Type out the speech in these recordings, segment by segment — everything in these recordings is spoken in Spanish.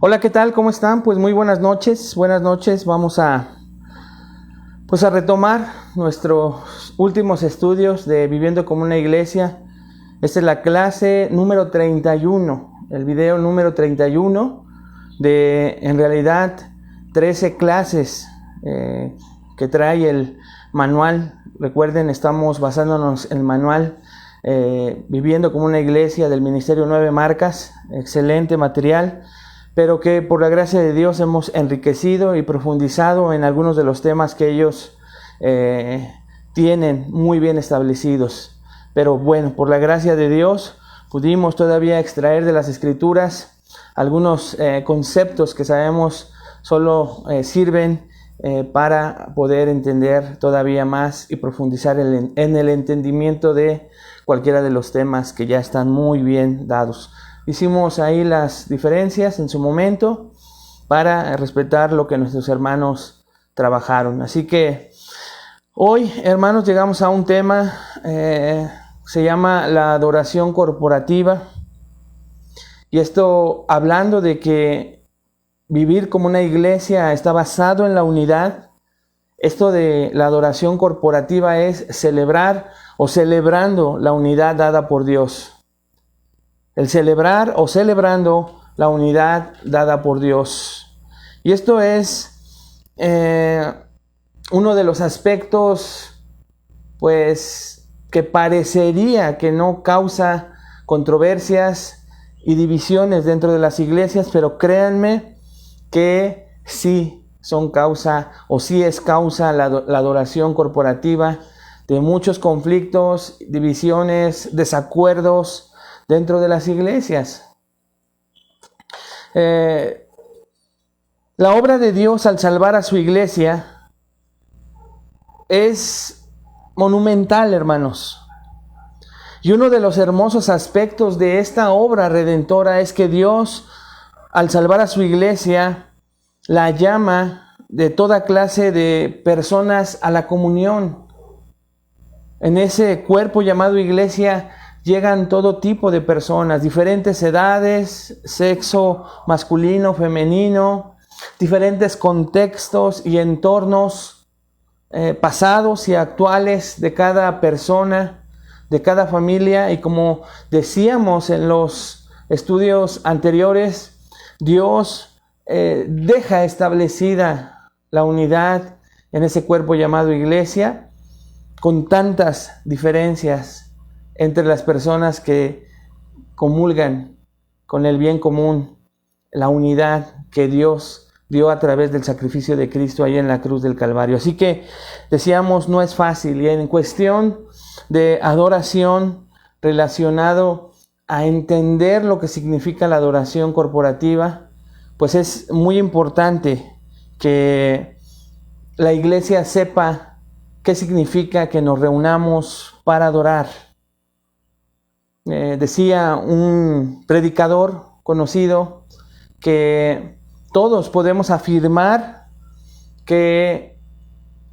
Hola, ¿qué tal? ¿Cómo están? Pues muy buenas noches. Buenas noches. Vamos a retomar nuestros últimos estudios de Viviendo como una Iglesia. Esta es la clase número 31, el video número 31 de, en realidad, 13 clases que trae el manual. Recuerden, estamos basándonos en el manual Viviendo como una Iglesia del Ministerio 9 Marcas. Excelente material, pero que por la gracia de Dios hemos enriquecido y profundizado en algunos de los temas que ellos tienen muy bien establecidos. Pero bueno, por la gracia de Dios pudimos todavía extraer de las Escrituras algunos conceptos que sabemos solo sirven para poder entender todavía más y profundizar en el entendimiento de cualquiera de los temas que ya están muy bien dados. Hicimos ahí las diferencias en su momento para respetar lo que nuestros hermanos trabajaron. Así que hoy, hermanos, llegamos a un tema, se llama la adoración corporativa. Y esto hablando de que vivir como una iglesia está basado en la unidad. Esto de la adoración corporativa es celebrar o celebrando la unidad dada por Dios. El celebrar o celebrando la unidad dada por Dios. Y esto es uno de los aspectos, pues, que parecería que no causa controversias y divisiones dentro de las iglesias, pero créanme que sí son causa, o sí es causa la adoración corporativa de muchos conflictos, divisiones, desacuerdos dentro de las iglesias. La obra de Dios al salvar a su iglesia es monumental, hermanos. Y uno de los hermosos aspectos de esta obra redentora es que Dios, al salvar a su iglesia, la llama de toda clase de personas a la comunión. En ese cuerpo llamado iglesia llegan todo tipo de personas, diferentes edades, sexo masculino, femenino, diferentes contextos y entornos pasados y actuales de cada persona, de cada familia. Y como decíamos en los estudios anteriores, Dios deja establecida la unidad en ese cuerpo llamado iglesia, con tantas diferencias entre las personas que comulgan con el bien común, la unidad que Dios dio a través del sacrificio de Cristo ahí en la cruz del Calvario. Así que decíamos, no es fácil. Y en cuestión de adoración, relacionado a entender lo que significa la adoración corporativa, pues es muy importante que la iglesia sepa qué significa que nos reunamos para adorar. Decía un predicador conocido que todos podemos afirmar que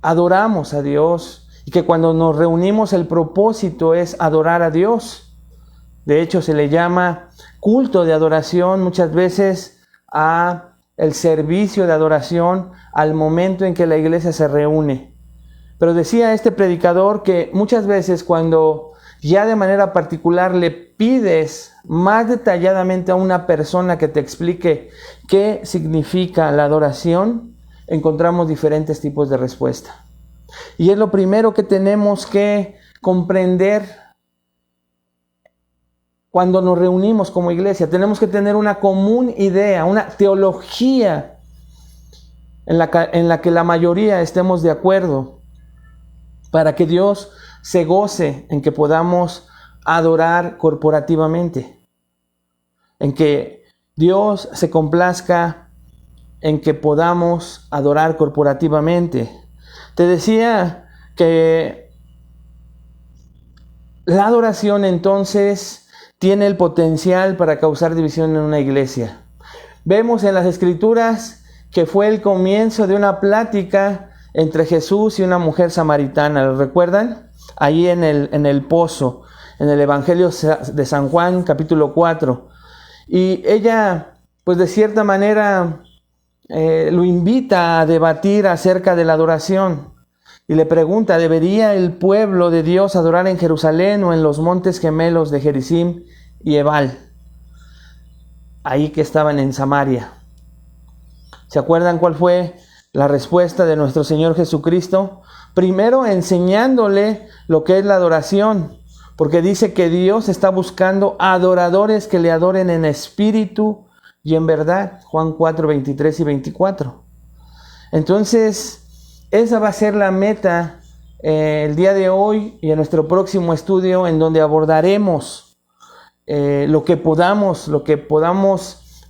adoramos a Dios y que cuando nos reunimos el propósito es adorar a Dios. De hecho, se le llama culto de adoración muchas veces a el servicio de adoración al momento en que la iglesia se reúne. Pero decía este predicador que muchas veces cuando ya de manera particular le pides más detalladamente a una persona que te explique qué significa la adoración, encontramos diferentes tipos de respuesta. Y es lo primero que tenemos que comprender cuando nos reunimos como iglesia. Tenemos que tener una común idea, una teología en la que la mayoría estemos de acuerdo, para que Dios se goce en que podamos adorar corporativamente, en que Dios se complazca en que podamos adorar corporativamente. Te decía que la adoración entonces tiene el potencial para causar división en una iglesia. Vemos en las Escrituras que fue el comienzo de una plática entre Jesús y una mujer samaritana. ¿Lo recuerdan? Ahí en el pozo, en el Evangelio de San Juan, capítulo 4. Y ella pues de cierta manera lo invita a debatir acerca de la adoración. Y le pregunta, ¿debería el pueblo de Dios adorar en Jerusalén o en los montes gemelos de Gerizim y Ebal? Ahí que estaban en Samaria. ¿Se acuerdan cuál fue la respuesta de nuestro Señor Jesucristo? Primero enseñándole lo que es la adoración, porque dice que Dios está buscando adoradores que le adoren en espíritu y en verdad. Juan 4, 23 y 24. Entonces, esa va a ser la meta el día de hoy y en nuestro próximo estudio, en donde abordaremos lo que podamos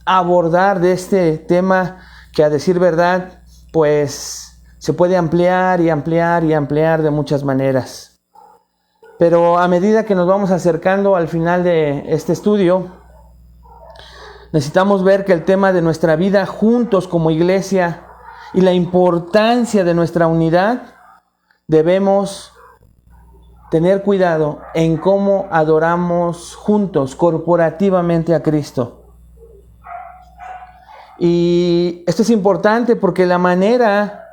abordar de este tema que, a decir verdad, pues se puede ampliar y ampliar y ampliar de muchas maneras. Pero a medida que nos vamos acercando al final de este estudio, necesitamos ver que el tema de nuestra vida juntos como iglesia y la importancia de nuestra unidad, debemos tener cuidado en cómo adoramos juntos, corporativamente a Cristo. Y esto es importante porque la manera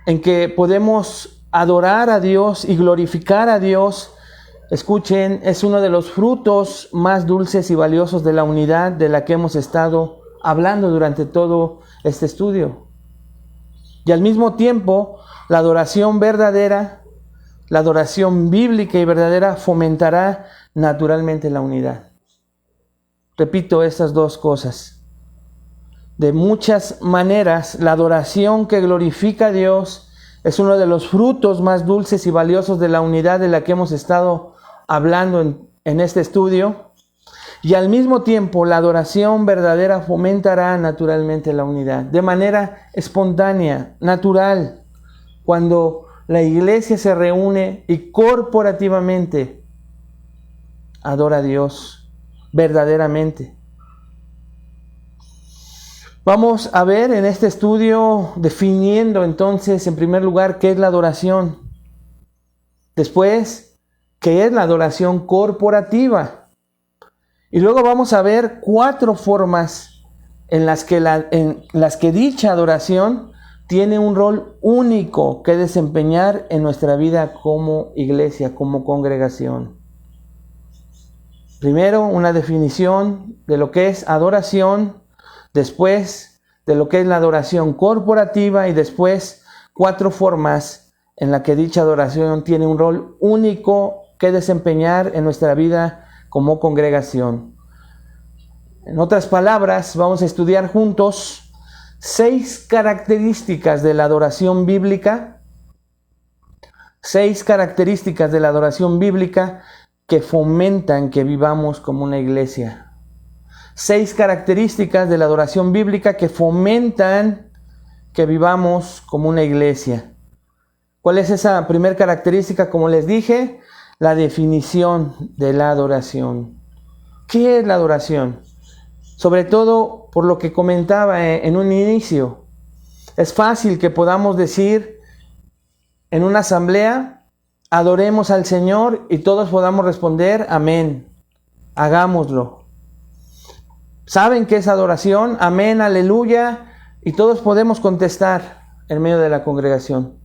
en que podemos adorar a Dios y glorificar a Dios, escuchen, es uno de los frutos más dulces y valiosos de la unidad de la que hemos estado hablando durante todo este estudio. Y al mismo tiempo, la adoración verdadera, la adoración bíblica y verdadera fomentará naturalmente la unidad. Repito estas dos cosas. De muchas maneras, la adoración que glorifica a Dios es uno de los frutos más dulces y valiosos de la unidad de la que hemos estado hablando en este estudio. Y al mismo tiempo, la adoración verdadera fomentará naturalmente la unidad, de manera espontánea, natural, cuando la iglesia se reúne y corporativamente adora a Dios verdaderamente. Vamos a ver en este estudio definiendo entonces, en primer lugar, qué es la adoración. Después, qué es la adoración corporativa. Y luego vamos a ver 4 formas en las que dicha adoración tiene un rol único que desempeñar en nuestra vida como iglesia, como congregación. Primero, una definición de lo que es adoración, después de lo que es la adoración corporativa y después 4 formas en las que dicha adoración tiene un rol único que desempeñar en nuestra vida como congregación. En otras palabras, vamos a estudiar juntos 6 características de la adoración bíblica. 6 características de la adoración bíblica que fomentan que vivamos como una iglesia. 6 características de la adoración bíblica que fomentan que vivamos como una iglesia. ¿Cuál es esa primera característica? Como les dije, la definición de la adoración. ¿Qué es la adoración? Sobre todo por lo que comentaba en un inicio. Es fácil que podamos decir en una asamblea, adoremos al Señor, y todos podamos responder, amén, hagámoslo. ¿Saben qué es adoración? Amén, aleluya, y todos podemos contestar en medio de la congregación.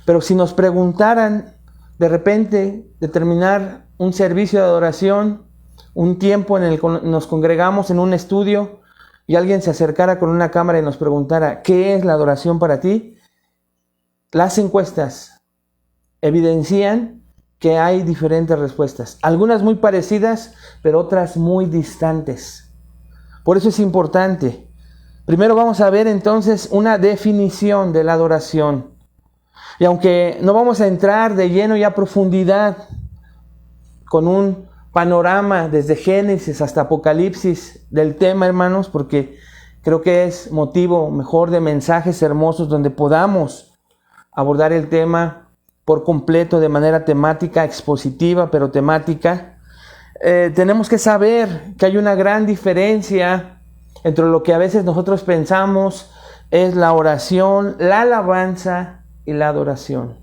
Pero si nos preguntaran de repente de terminar un servicio de adoración, un tiempo en el que nos congregamos en un estudio, y alguien se acercara con una cámara y nos preguntara, ¿qué es la adoración para ti? Las encuestas evidencian que hay diferentes respuestas, algunas muy parecidas, pero otras muy distantes. Por eso es importante. Primero vamos a ver entonces una definición de la adoración. Y aunque no vamos a entrar de lleno y a profundidad con un panorama desde Génesis hasta Apocalipsis del tema, hermanos, porque creo que es motivo mejor de mensajes hermosos donde podamos abordar el tema por completo de manera temática, expositiva, pero temática. Tenemos que saber que hay una gran diferencia entre lo que a veces nosotros pensamos es la oración, la alabanza y la adoración.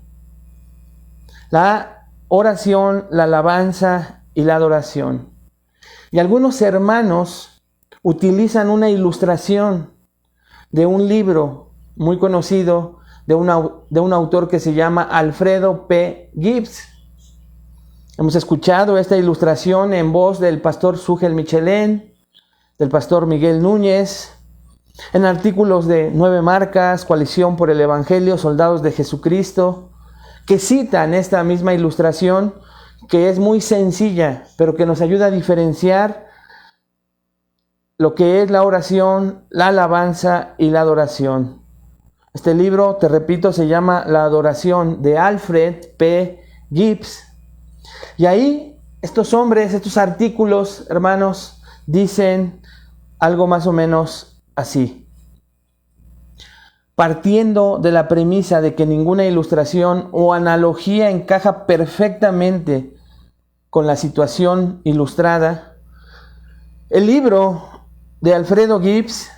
La oración, la alabanza y la adoración. Y algunos hermanos utilizan una ilustración de un libro muy conocido de un autor que se llama Alfredo P. Gibbs. Hemos escuchado esta ilustración en voz del pastor Sugel Michelén, del pastor Miguel Núñez, en artículos de 9 Marcas, Coalición por el Evangelio, Soldados de Jesucristo, que citan esta misma ilustración, que es muy sencilla, pero que nos ayuda a diferenciar lo que es la oración, la alabanza y la adoración. Este libro, te repito, se llama La Adoración, de Alfred P. Gibbs. Y ahí estos hombres, estos artículos, hermanos, dicen algo más o menos así. Partiendo de la premisa de que ninguna ilustración o analogía encaja perfectamente con la situación ilustrada, el libro de Alfredo Gibbs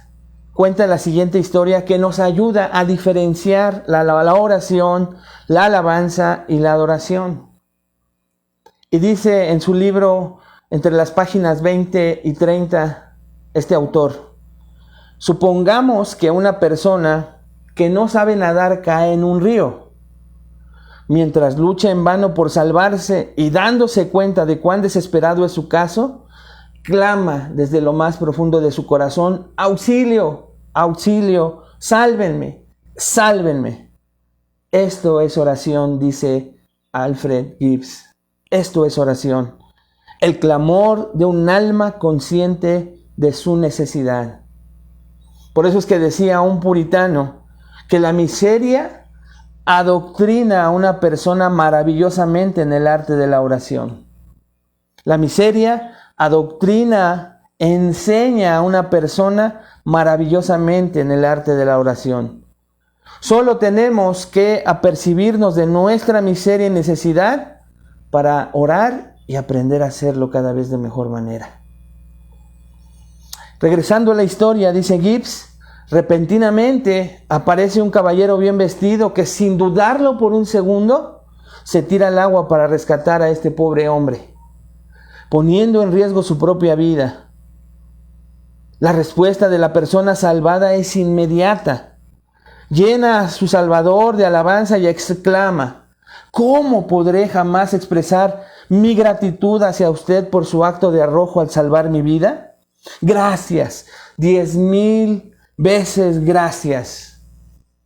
cuenta la siguiente historia que nos ayuda a diferenciar la oración, la alabanza y la adoración. Y dice en su libro, entre las páginas 20 y 30, este autor: supongamos que una persona que no sabe nadar cae en un río. Mientras lucha en vano por salvarse y dándose cuenta de cuán desesperado es su caso, clama desde lo más profundo de su corazón: auxilio, auxilio, sálvenme, sálvenme. Esto es oración, dice Alfred Gibbs. Esto es oración. El clamor de un alma consciente de su necesidad. Por eso es que decía un puritano que la miseria adoctrina a una persona maravillosamente en el arte de la oración. La miseria adoctrina, enseña a una persona maravillosamente en el arte de la oración. Solo tenemos que apercibirnos de nuestra miseria y necesidad para orar y aprender a hacerlo cada vez de mejor manera. Regresando a la historia, dice Gibbs, repentinamente aparece un caballero bien vestido que, sin dudarlo por un segundo, se tira al agua para rescatar a este pobre hombre, poniendo en riesgo su propia vida. La respuesta de la persona salvada es inmediata. Llena a su Salvador de alabanza y exclama: ¿cómo podré jamás expresar mi gratitud hacia usted por su acto de arrojo al salvar mi vida? Gracias, 10,000 veces gracias.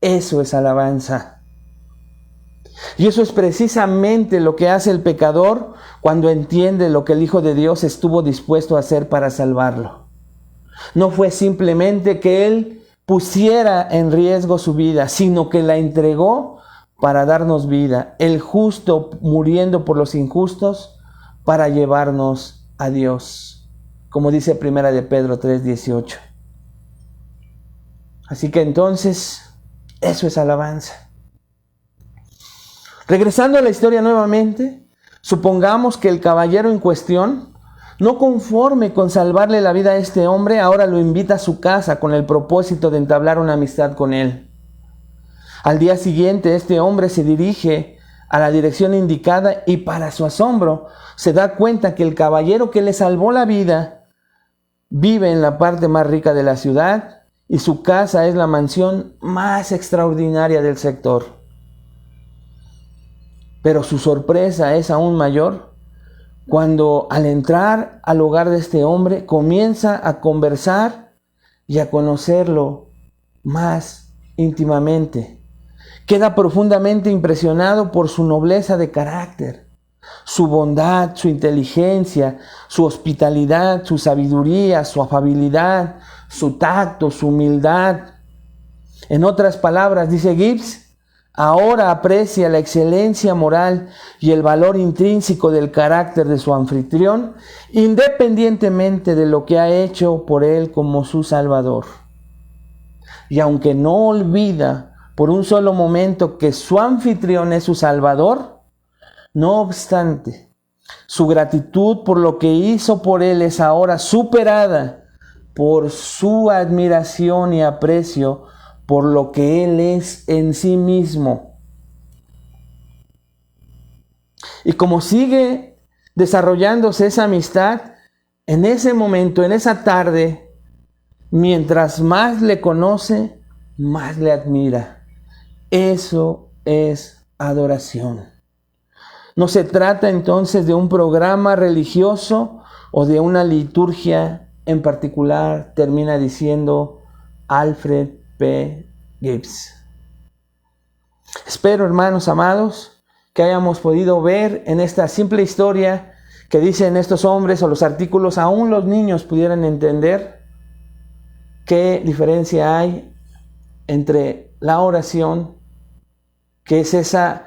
Eso es alabanza. Y eso es precisamente lo que hace el pecador cuando entiende lo que el Hijo de Dios estuvo dispuesto a hacer para salvarlo. No fue simplemente que Él pusiera en riesgo su vida, sino que la entregó para darnos vida, el justo muriendo por los injustos para llevarnos a Dios, como dice 1 de Pedro 3:18. Así que entonces, eso es alabanza. Regresando a la historia nuevamente, supongamos que el caballero en cuestión, no conforme con salvarle la vida a este hombre, ahora lo invita a su casa con el propósito de entablar una amistad con él. Al día siguiente, este hombre se dirige a la dirección indicada y, para su asombro, se da cuenta que el caballero que le salvó la vida vive en la parte más rica de la ciudad y su casa es la mansión más extraordinaria del sector. Pero su sorpresa es aún mayor cuando, al entrar al hogar de este hombre, comienza a conversar y a conocerlo más íntimamente. Queda profundamente impresionado por su nobleza de carácter, su bondad, su inteligencia, su hospitalidad, su sabiduría, su afabilidad, su tacto, su humildad. En otras palabras, dice Gibbs, ahora aprecia la excelencia moral y el valor intrínseco del carácter de su anfitrión, independientemente de lo que ha hecho por él como su Salvador. Y aunque no olvida por un solo momento que su anfitrión es su Salvador, no obstante, su gratitud por lo que hizo por él es ahora superada por su admiración y aprecio por lo que él es en sí mismo. Y como sigue desarrollándose esa amistad, en ese momento, en esa tarde, mientras más le conoce, más le admira. Eso es adoración. No se trata entonces de un programa religioso o de una liturgia en particular, termina diciendo Alfred P. Gibbs. Espero, hermanos amados, que hayamos podido ver en esta simple historia que dicen estos hombres o los artículos, aún los niños pudieran entender qué diferencia hay entre la oración, que es esa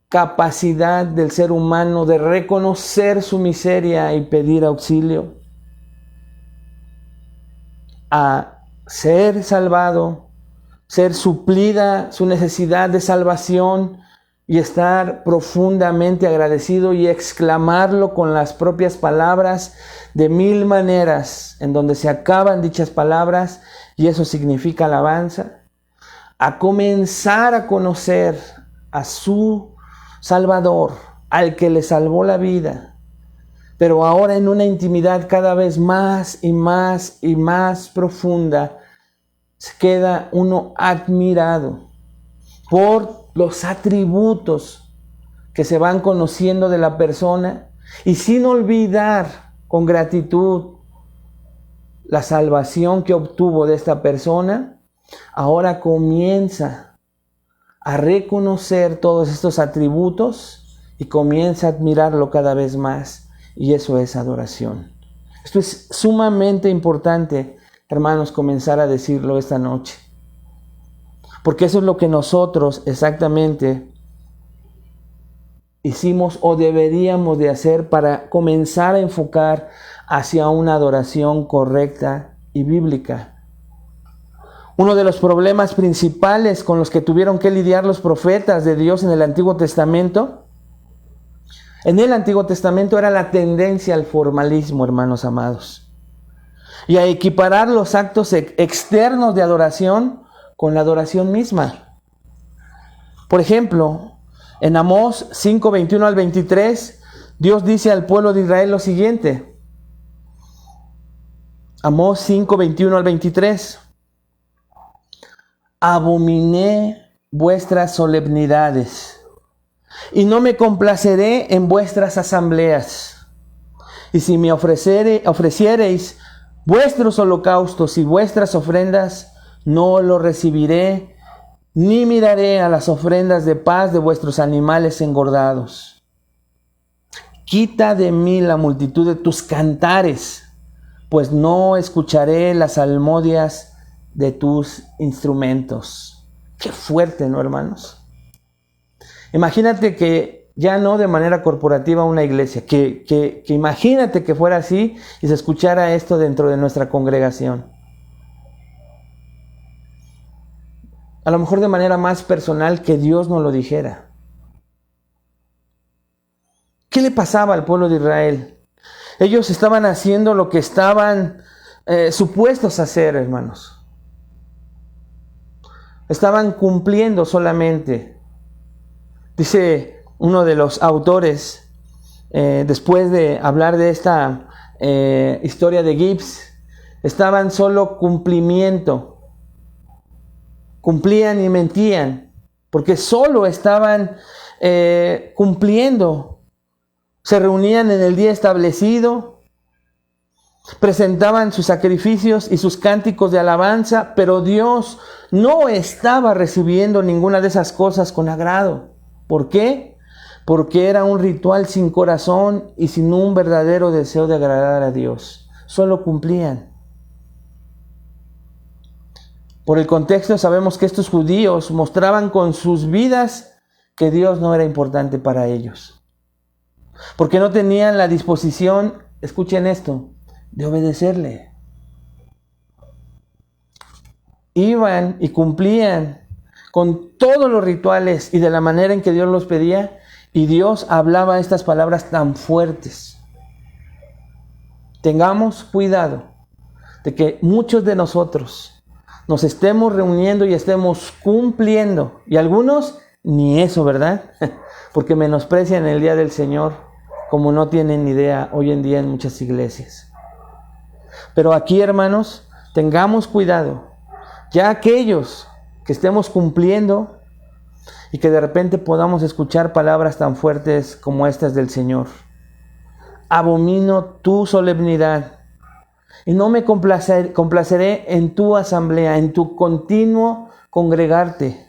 capacidad del ser humano de reconocer su miseria y pedir auxilio, a ser salvado, ser suplida su necesidad de salvación y estar profundamente agradecido y exclamarlo con las propias palabras de mil maneras en donde se acaban dichas palabras, y eso significa alabanza, a comenzar a conocer a su Salvador, al que le salvó la vida, pero ahora en una intimidad cada vez más y más y más profunda, se queda uno admirado por los atributos que se van conociendo de la persona, y sin olvidar con gratitud la salvación que obtuvo de esta persona, ahora comienza a reconocer todos estos atributos y comienza a admirarlo cada vez más, y eso es adoración. Esto es sumamente importante, hermanos, comenzar a decirlo esta noche, porque eso es lo que nosotros exactamente hicimos o deberíamos de hacer para comenzar a enfocar hacia una adoración correcta y bíblica. Uno de los problemas principales con los que tuvieron que lidiar los profetas de Dios en el Antiguo Testamento, era la tendencia al formalismo, hermanos amados, y a equiparar los actos externos de adoración con la adoración misma. Por ejemplo, en Amós 5, 21 al 23, Dios dice al pueblo de Israel lo siguiente. Amós 5, 21 al 23. Abominé vuestras solemnidades, y no me complaceré en vuestras asambleas. Y si me ofreciereis vuestros holocaustos y vuestras ofrendas, no lo recibiré, ni miraré a las ofrendas de paz de vuestros animales engordados. Quita de mí la multitud de tus cantares, pues no escucharé las salmodias de tus instrumentos. Qué fuerte, ¿no, hermanos? Imagínate que ya no de manera corporativa una iglesia, que imagínate que fuera así y se escuchara esto dentro de nuestra congregación. A lo mejor de manera más personal, que Dios nos lo dijera. ¿Qué le pasaba al pueblo de Israel? Ellos estaban haciendo lo que estaban supuestos a hacer, hermanos. Estaban cumpliendo solamente. Dice uno de los autores, después de hablar de esta historia de Gibbs, estaban solo cumplimiento. Cumplían y mentían, porque solo estaban cumpliendo. Se reunían en el día establecido, presentaban sus sacrificios y sus cánticos de alabanza, pero Dios no estaba recibiendo ninguna de esas cosas con agrado. ¿Por qué? Porque era un ritual sin corazón y sin un verdadero deseo de agradar a Dios. Solo cumplían. Por el contexto sabemos que estos judíos mostraban con sus vidas que Dios no era importante para ellos. Porque no tenían la disposición, escuchen esto, de obedecerle. Iban y cumplían con todos los rituales y de la manera en que Dios los pedía, y Dios hablaba estas palabras tan fuertes. Tengamos cuidado de que muchos de nosotros nos estemos reuniendo y estemos cumpliendo, y algunos ni eso, ¿verdad? Porque menosprecian el día del Señor, como no tienen idea hoy en día en muchas iglesias. Pero aquí, hermanos, tengamos cuidado. Ya aquellos que estemos cumpliendo y que de repente podamos escuchar palabras tan fuertes como estas del Señor. Abomino tu solemnidad y no me complaceré en tu asamblea, en tu continuo congregarte.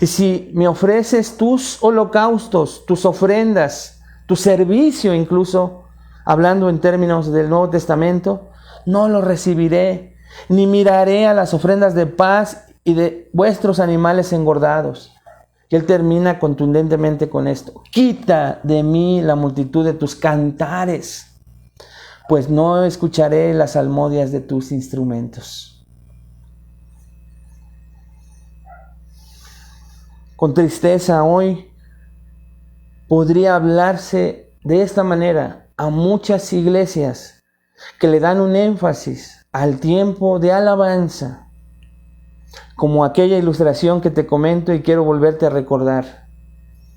Y si me ofreces tus holocaustos, tus ofrendas, tu servicio incluso, hablando en términos del Nuevo Testamento, no lo recibiré, ni miraré a las ofrendas de paz y de vuestros animales engordados. Y él termina contundentemente con esto: quita de mí la multitud de tus cantares, pues no escucharé las salmodias de tus instrumentos. Con tristeza hoy podría hablarse de esta manera a muchas iglesias que le dan un énfasis al tiempo de alabanza, como aquella ilustración que te comento y quiero volverte a recordar,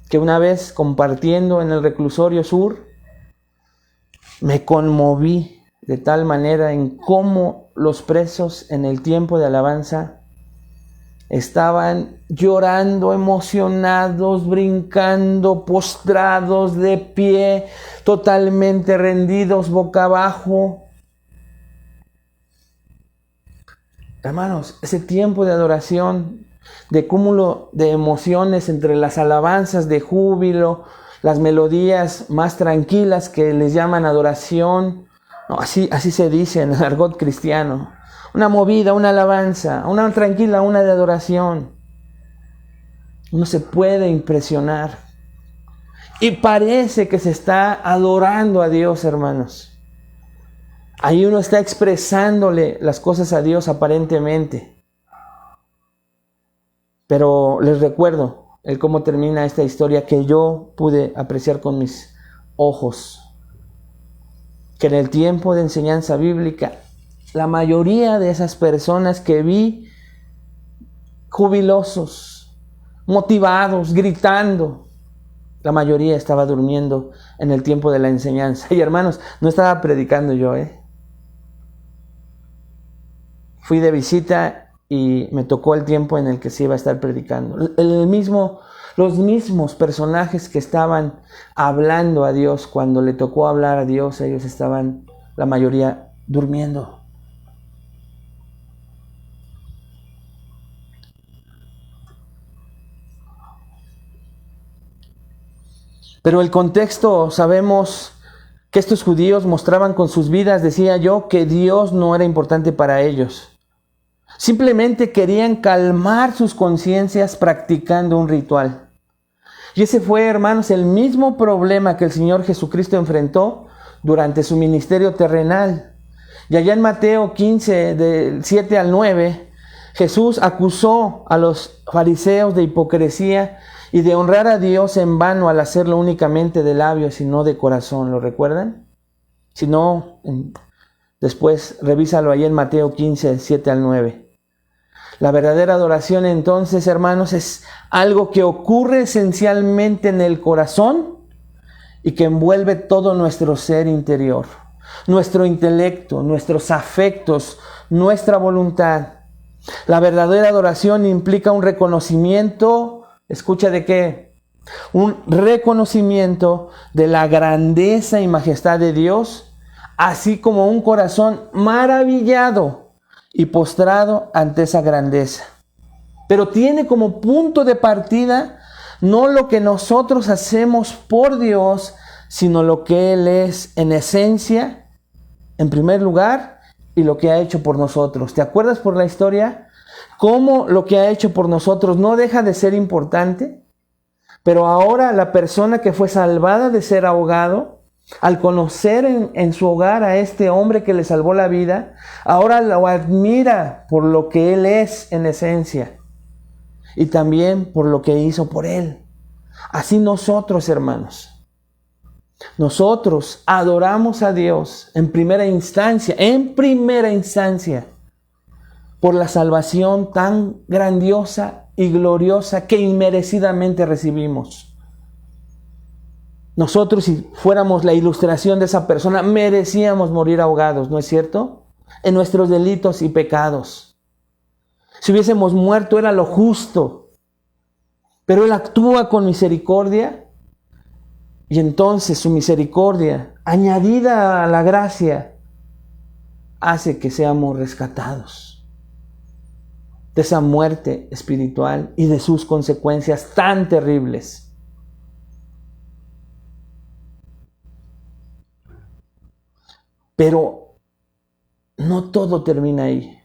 que una vez compartiendo en el reclusorio sur, me conmoví de tal manera en cómo los presos en el tiempo de alabanza estaban llorando, emocionados, brincando, postrados, de pie, totalmente rendidos, boca abajo. Hermanos, ese tiempo de adoración, de cúmulo de emociones entre las alabanzas de júbilo, las melodías más tranquilas que les llaman adoración, no, así se dice en el argot cristiano. Una movida, una alabanza, una tranquila, una de adoración. Uno se puede impresionar. Y parece que se está adorando a Dios, hermanos. Ahí uno está expresándole las cosas a Dios aparentemente. Pero les recuerdo el cómo termina esta historia que yo pude apreciar con mis ojos. Que en el tiempo de enseñanza bíblica, la mayoría de esas personas que vi jubilosos, motivados, gritando, la mayoría estaba durmiendo en el tiempo de la enseñanza. Y hermanos, no estaba predicando yo, Fui de visita y me tocó el tiempo en el que se iba a estar predicando. Los mismos personajes que estaban hablando a Dios, cuando le tocó hablar a Dios, ellos estaban, la mayoría, durmiendo. Pero el contexto, sabemos que estos judíos mostraban con sus vidas, decía yo, que Dios no era importante para ellos. Simplemente querían calmar sus conciencias practicando un ritual. Y ese fue, hermanos, el mismo problema que el Señor Jesucristo enfrentó durante su ministerio terrenal. Y allá en Mateo 15, del 7 al 9, Jesús acusó a los fariseos de hipocresía y de honrar a Dios en vano al hacerlo únicamente de labios y no de corazón. ¿Lo recuerdan? Si no, después revísalo ahí en Mateo 15, 7 al 9. La verdadera adoración entonces, hermanos, es algo que ocurre esencialmente en el corazón y que envuelve todo nuestro ser interior, nuestro intelecto, nuestros afectos, nuestra voluntad. La verdadera adoración implica un reconocimiento, ¿escucha de qué? Un reconocimiento de la grandeza y majestad de Dios, así como un corazón maravillado y postrado ante esa grandeza. Pero tiene como punto de partida no lo que nosotros hacemos por Dios, sino lo que Él es en esencia, en primer lugar, y lo que ha hecho por nosotros. ¿Te acuerdas por la historia? Cómo lo que ha hecho por nosotros no deja de ser importante, pero ahora la persona que fue salvada de ser ahogado, al conocer en su hogar a este hombre que le salvó la vida, ahora lo admira por lo que Él es en esencia y también por lo que hizo por él. Así nosotros, hermanos, nosotros adoramos a Dios en primera instancia, por la salvación tan grandiosa y gloriosa que inmerecidamente recibimos. nosotros, si fuéramos la ilustración de esa persona, merecíamos morir ahogados, ¿no es cierto? En nuestros delitos y pecados. Si hubiésemos muerto era lo justo. Pero Él actúa con misericordia, y entonces su misericordia, añadida a la gracia, hace que seamos rescatados de esa muerte espiritual y de sus consecuencias tan terribles. Pero no todo termina ahí,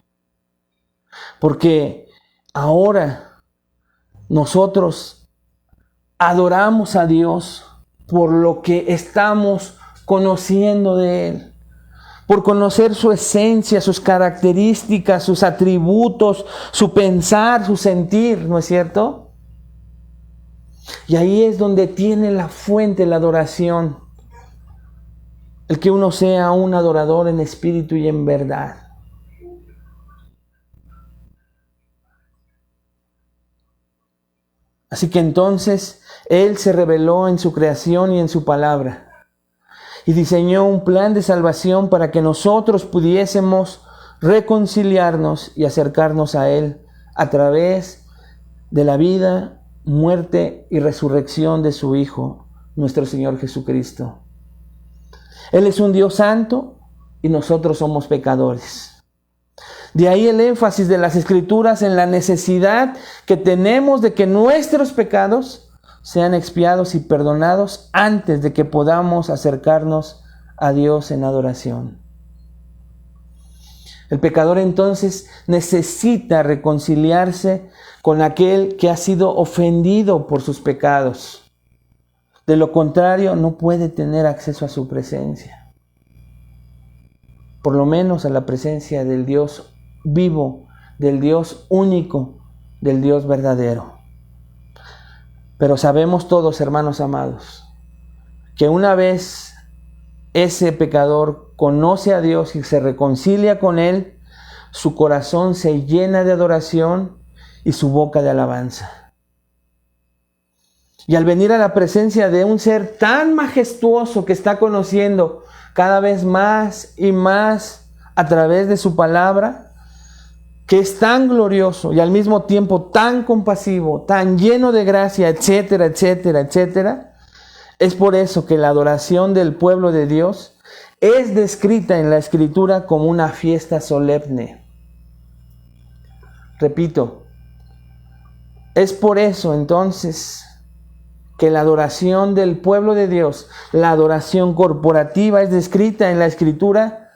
porque ahora nosotros adoramos a Dios por lo que estamos conociendo de Él, por conocer su esencia, sus características, sus atributos, su pensar, su sentir, ¿no es cierto? Y ahí es donde tiene la fuente la adoración. El que uno sea un adorador en espíritu y en verdad. Así que entonces Él se reveló en su creación y en su palabra. Y diseñó un plan de salvación para que nosotros pudiésemos reconciliarnos y acercarnos a Él a través de la vida, muerte y resurrección de su Hijo, nuestro Señor Jesucristo. Él es un Dios santo y nosotros somos pecadores. De ahí el énfasis de las Escrituras en la necesidad que tenemos de que nuestros pecados sean expiados y perdonados antes de que podamos acercarnos a Dios en adoración. El pecador entonces necesita reconciliarse con aquel que ha sido ofendido por sus pecados. De lo contrario, no puede tener acceso a su presencia. Por lo menos a la presencia del Dios vivo, del Dios único, del Dios verdadero. Pero sabemos todos, hermanos amados, que una vez ese pecador conoce a Dios y se reconcilia con Él, su corazón se llena de adoración y su boca de alabanza. Y al venir a la presencia de un ser tan majestuoso que está conociendo cada vez más y más a través de su palabra, que es tan glorioso y al mismo tiempo tan compasivo, tan lleno de gracia, etcétera, etcétera, etcétera, es por eso que la adoración del pueblo de Dios es descrita en la Escritura como una fiesta solemne. Repito, es por eso entonces que la adoración del pueblo de Dios, la adoración corporativa, es descrita en la Escritura.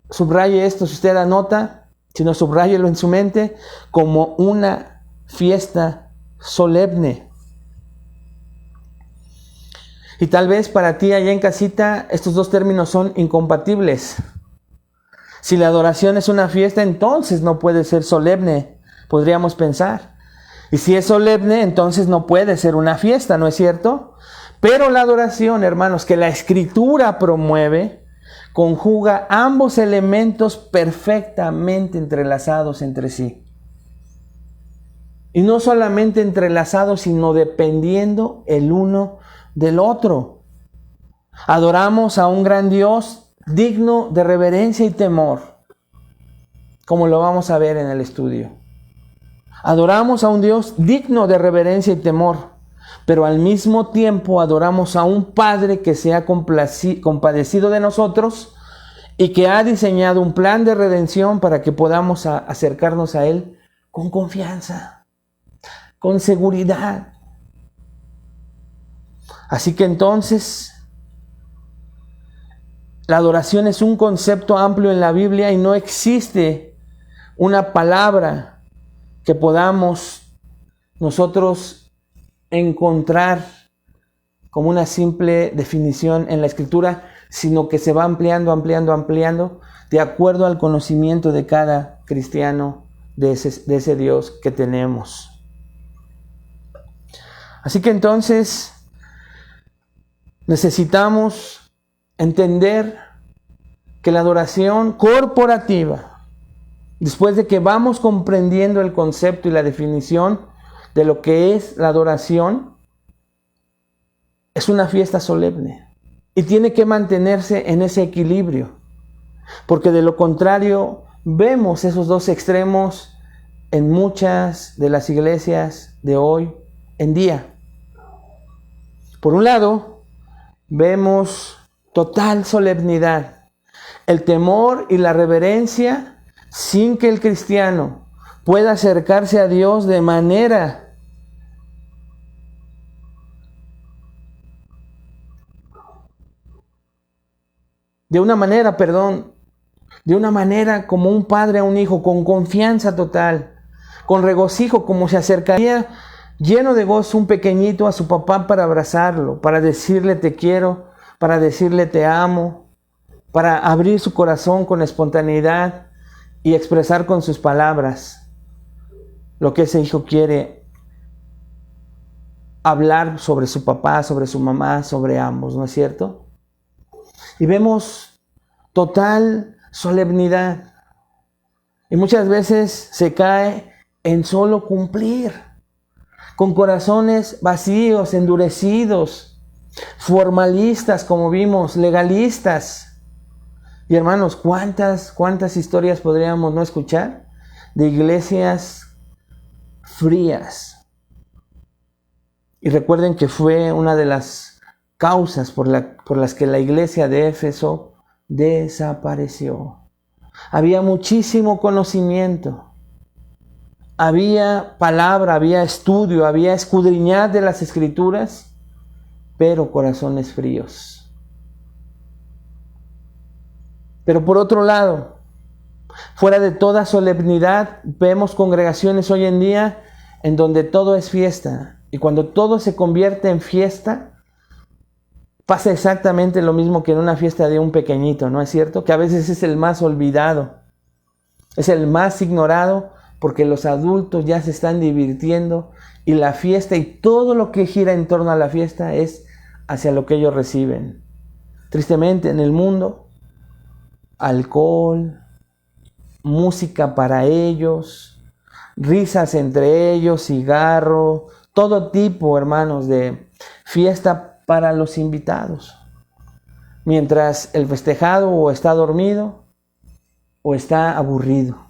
Subraye esto si usted anota, si no, subráyelo en su mente, como una fiesta solemne. Y tal vez para ti allá en casita estos dos términos son incompatibles. Si la adoración es una fiesta, entonces no puede ser solemne, podríamos pensar. Y si es solemne, entonces no puede ser una fiesta, ¿no es cierto? Pero la adoración, hermanos, que la Escritura promueve, conjuga ambos elementos perfectamente entrelazados entre sí. Y no solamente entrelazados, sino dependiendo el uno del otro. Adoramos a un gran Dios digno de reverencia y temor, como lo vamos a ver en el estudio. Adoramos a un Dios digno de reverencia y temor, pero al mismo tiempo adoramos a un Padre que se ha compadecido de nosotros y que ha diseñado un plan de redención para que podamos acercarnos a Él con confianza, con seguridad. Así que entonces, la adoración es un concepto amplio en la Biblia y no existe una palabra que podamos nosotros encontrar como una simple definición en la Escritura, sino que se va ampliando de acuerdo al conocimiento de cada cristiano de ese Dios que tenemos. Así que entonces necesitamos entender que la adoración corporativa, después de que vamos comprendiendo el concepto y la definición de lo que es la adoración, es una fiesta solemne y tiene que mantenerse en ese equilibrio, porque de lo contrario vemos esos dos extremos en muchas de las iglesias de hoy en día. Por un lado, vemos total solemnidad, el temor y la reverencia sin que el cristiano pueda acercarse a Dios de una manera como un padre a un hijo, con confianza total, con regocijo, como se acercaría lleno de gozo un pequeñito a su papá para abrazarlo, para decirle te quiero, para decirle te amo, para abrir su corazón con espontaneidad y expresar con sus palabras lo que ese hijo quiere hablar sobre su papá, sobre su mamá, sobre ambos, ¿no es cierto? Y vemos total solemnidad. Y muchas veces se cae en solo cumplir, con corazones vacíos, endurecidos, formalistas, como vimos, legalistas. Y hermanos, ¿cuántas historias podríamos no escuchar de iglesias frías? Y recuerden que fue una de las causas por las que la iglesia de Éfeso desapareció. Había muchísimo conocimiento, había palabra, había estudio, había escudriñar de las Escrituras, pero corazones fríos. Pero por otro lado, fuera de toda solemnidad, vemos congregaciones hoy en día en donde todo es fiesta. Y cuando todo se convierte en fiesta, pasa exactamente lo mismo que en una fiesta de un pequeñito, ¿no es cierto? Que a veces es el más olvidado, es el más ignorado, porque los adultos ya se están divirtiendo y la fiesta y todo lo que gira en torno a la fiesta es hacia lo que ellos reciben. Tristemente, en el mundo, alcohol, música para ellos, risas entre ellos, cigarro, todo tipo, hermanos, de fiesta para los invitados. Mientras el festejado o está dormido o está aburrido.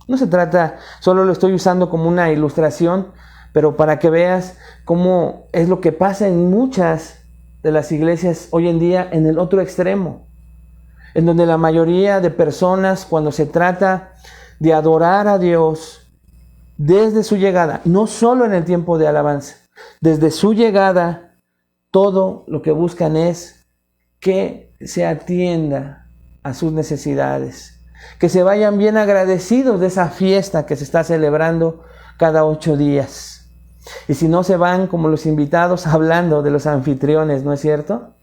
No se trata, solo lo estoy usando como una ilustración, pero para que veas cómo es lo que pasa en muchas de las iglesias hoy en día en el otro extremo, en donde la mayoría de personas, cuando se trata de adorar a Dios desde su llegada, no solo en el tiempo de alabanza, desde su llegada, todo lo que buscan es que se atienda a sus necesidades, que se vayan bien agradecidos de esa fiesta que se está celebrando cada 8 días. Y si no, se van como los invitados hablando de los anfitriones, ¿no es cierto?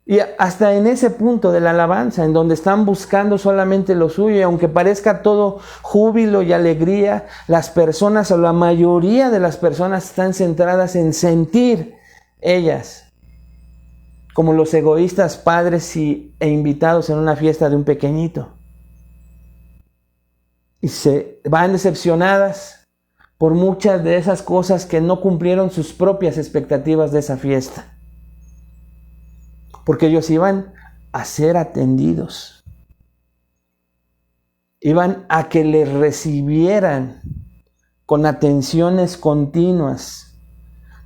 Y hasta en ese punto de la alabanza, en donde están buscando solamente lo suyo, y aunque parezca todo júbilo y alegría, las personas, o la mayoría de las personas, están centradas en sentir ellas como los egoístas padres e invitados en una fiesta de un pequeñito. Y se van decepcionadas por muchas de esas cosas que no cumplieron sus propias expectativas de esa fiesta. Porque ellos iban a ser atendidos. Iban a que les recibieran con atenciones continuas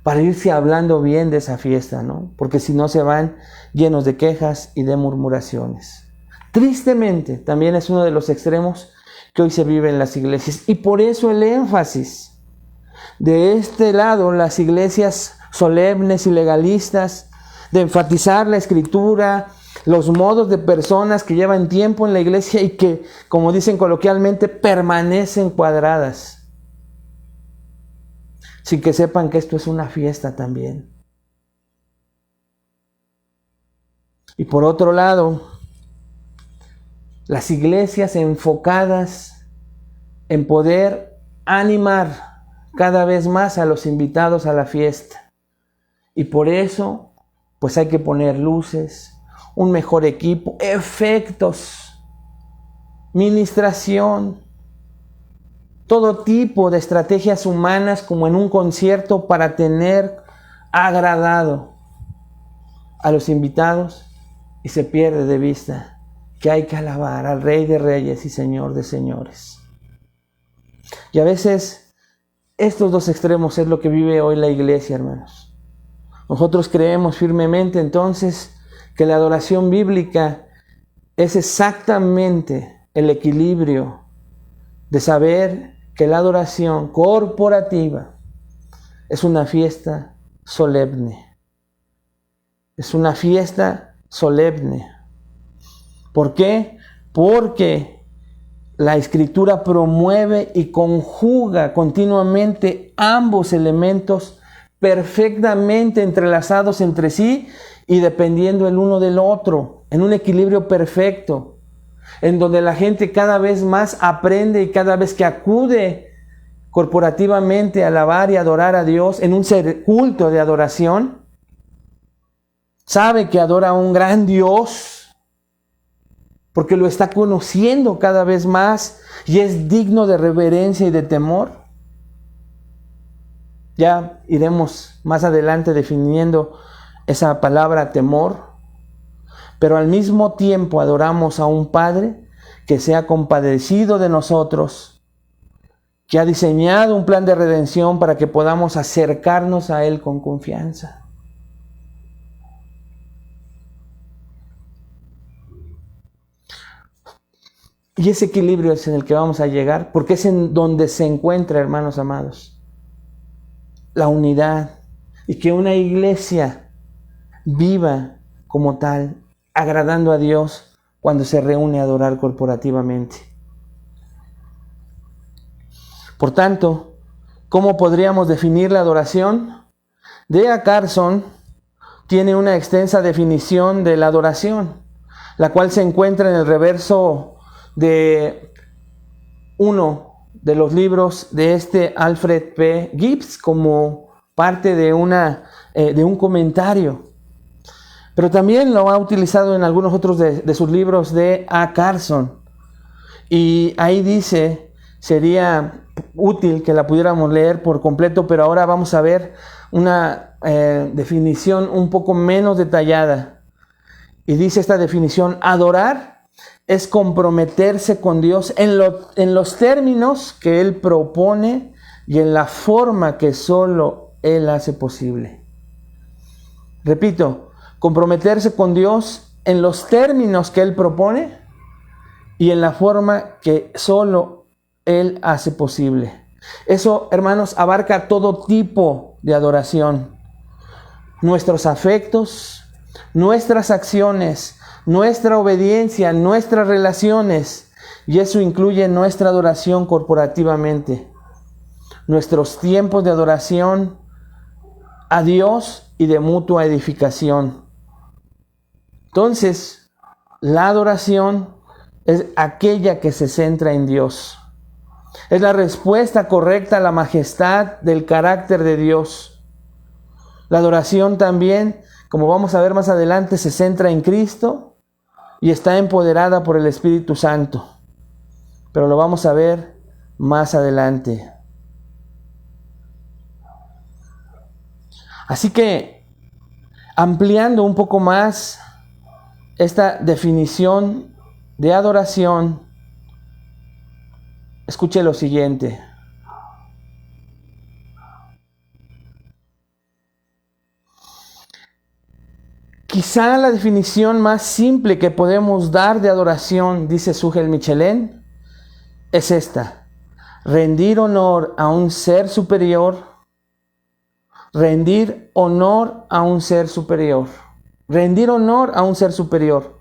para irse hablando bien de esa fiesta, ¿no? Porque si no, se van llenos de quejas y de murmuraciones. Tristemente, también es uno de los extremos que hoy se vive en las iglesias. Y por eso el énfasis de este lado, las iglesias solemnes y legalistas, de enfatizar la Escritura, los modos de personas que llevan tiempo en la iglesia y que, como dicen coloquialmente, permanecen cuadradas, sin que sepan que esto es una fiesta también. Y por otro lado, las iglesias enfocadas en poder animar cada vez más a los invitados a la fiesta. Y por eso, pues hay que poner luces, un mejor equipo, efectos, ministración, todo tipo de estrategias humanas como en un concierto para tener agradado a los invitados y se pierde de vista que hay que alabar al Rey de Reyes y Señor de Señores. Y a veces estos dos extremos es lo que vive hoy la iglesia, hermanos. Nosotros creemos firmemente entonces que la adoración bíblica es exactamente el equilibrio de saber que la adoración corporativa es una fiesta solemne. Es una fiesta solemne. ¿Por qué? Porque la Escritura promueve y conjuga continuamente ambos elementos perfectamente entrelazados entre sí y dependiendo el uno del otro, en un equilibrio perfecto, en donde la gente cada vez más aprende y cada vez que acude corporativamente a alabar y adorar a Dios en un culto de adoración, sabe que adora a un gran Dios, porque lo está conociendo cada vez más y es digno de reverencia y de temor. Ya iremos más adelante definiendo esa palabra temor, pero al mismo tiempo adoramos a un Padre que se ha compadecido de nosotros, que ha diseñado un plan de redención para que podamos acercarnos a Él con confianza. Y ese equilibrio es en el que vamos a llegar, porque es en donde se encuentra, hermanos amados, la unidad, y que una iglesia viva como tal, agradando a Dios cuando se reúne a adorar corporativamente. Por tanto, ¿cómo podríamos definir la adoración? D.A. Carson tiene una extensa definición de la adoración, la cual se encuentra en el reverso de uno de los libros de Alfred P. Gibbs como parte de un comentario. Pero también lo ha utilizado en algunos otros de sus libros de A. Carson. Y ahí dice, sería útil que la pudiéramos leer por completo, pero ahora vamos a ver una definición un poco menos detallada. Y dice esta definición: adorar es comprometerse con Dios en los términos que Él propone y en la forma que solo Él hace posible. Repito, comprometerse con Dios en los términos que Él propone y en la forma que solo Él hace posible. Eso, hermanos, abarca todo tipo de adoración. Nuestros afectos, nuestras acciones, nuestra obediencia, nuestras relaciones, y eso incluye nuestra adoración corporativamente, nuestros tiempos de adoración a Dios y de mutua edificación. Entonces, la adoración es aquella que se centra en Dios. Es la respuesta correcta a la majestad del carácter de Dios. La adoración también, como vamos a ver más adelante, se centra en Cristo y está empoderada por el Espíritu Santo. Pero lo vamos a ver más adelante. Así que, ampliando un poco más esta definición de adoración, escuche lo siguiente. Quizá la definición más simple que podemos dar de adoración, dice Sugel Michelén, es esta: rendir honor a un ser superior, rendir honor a un ser superior, rendir honor a un ser superior.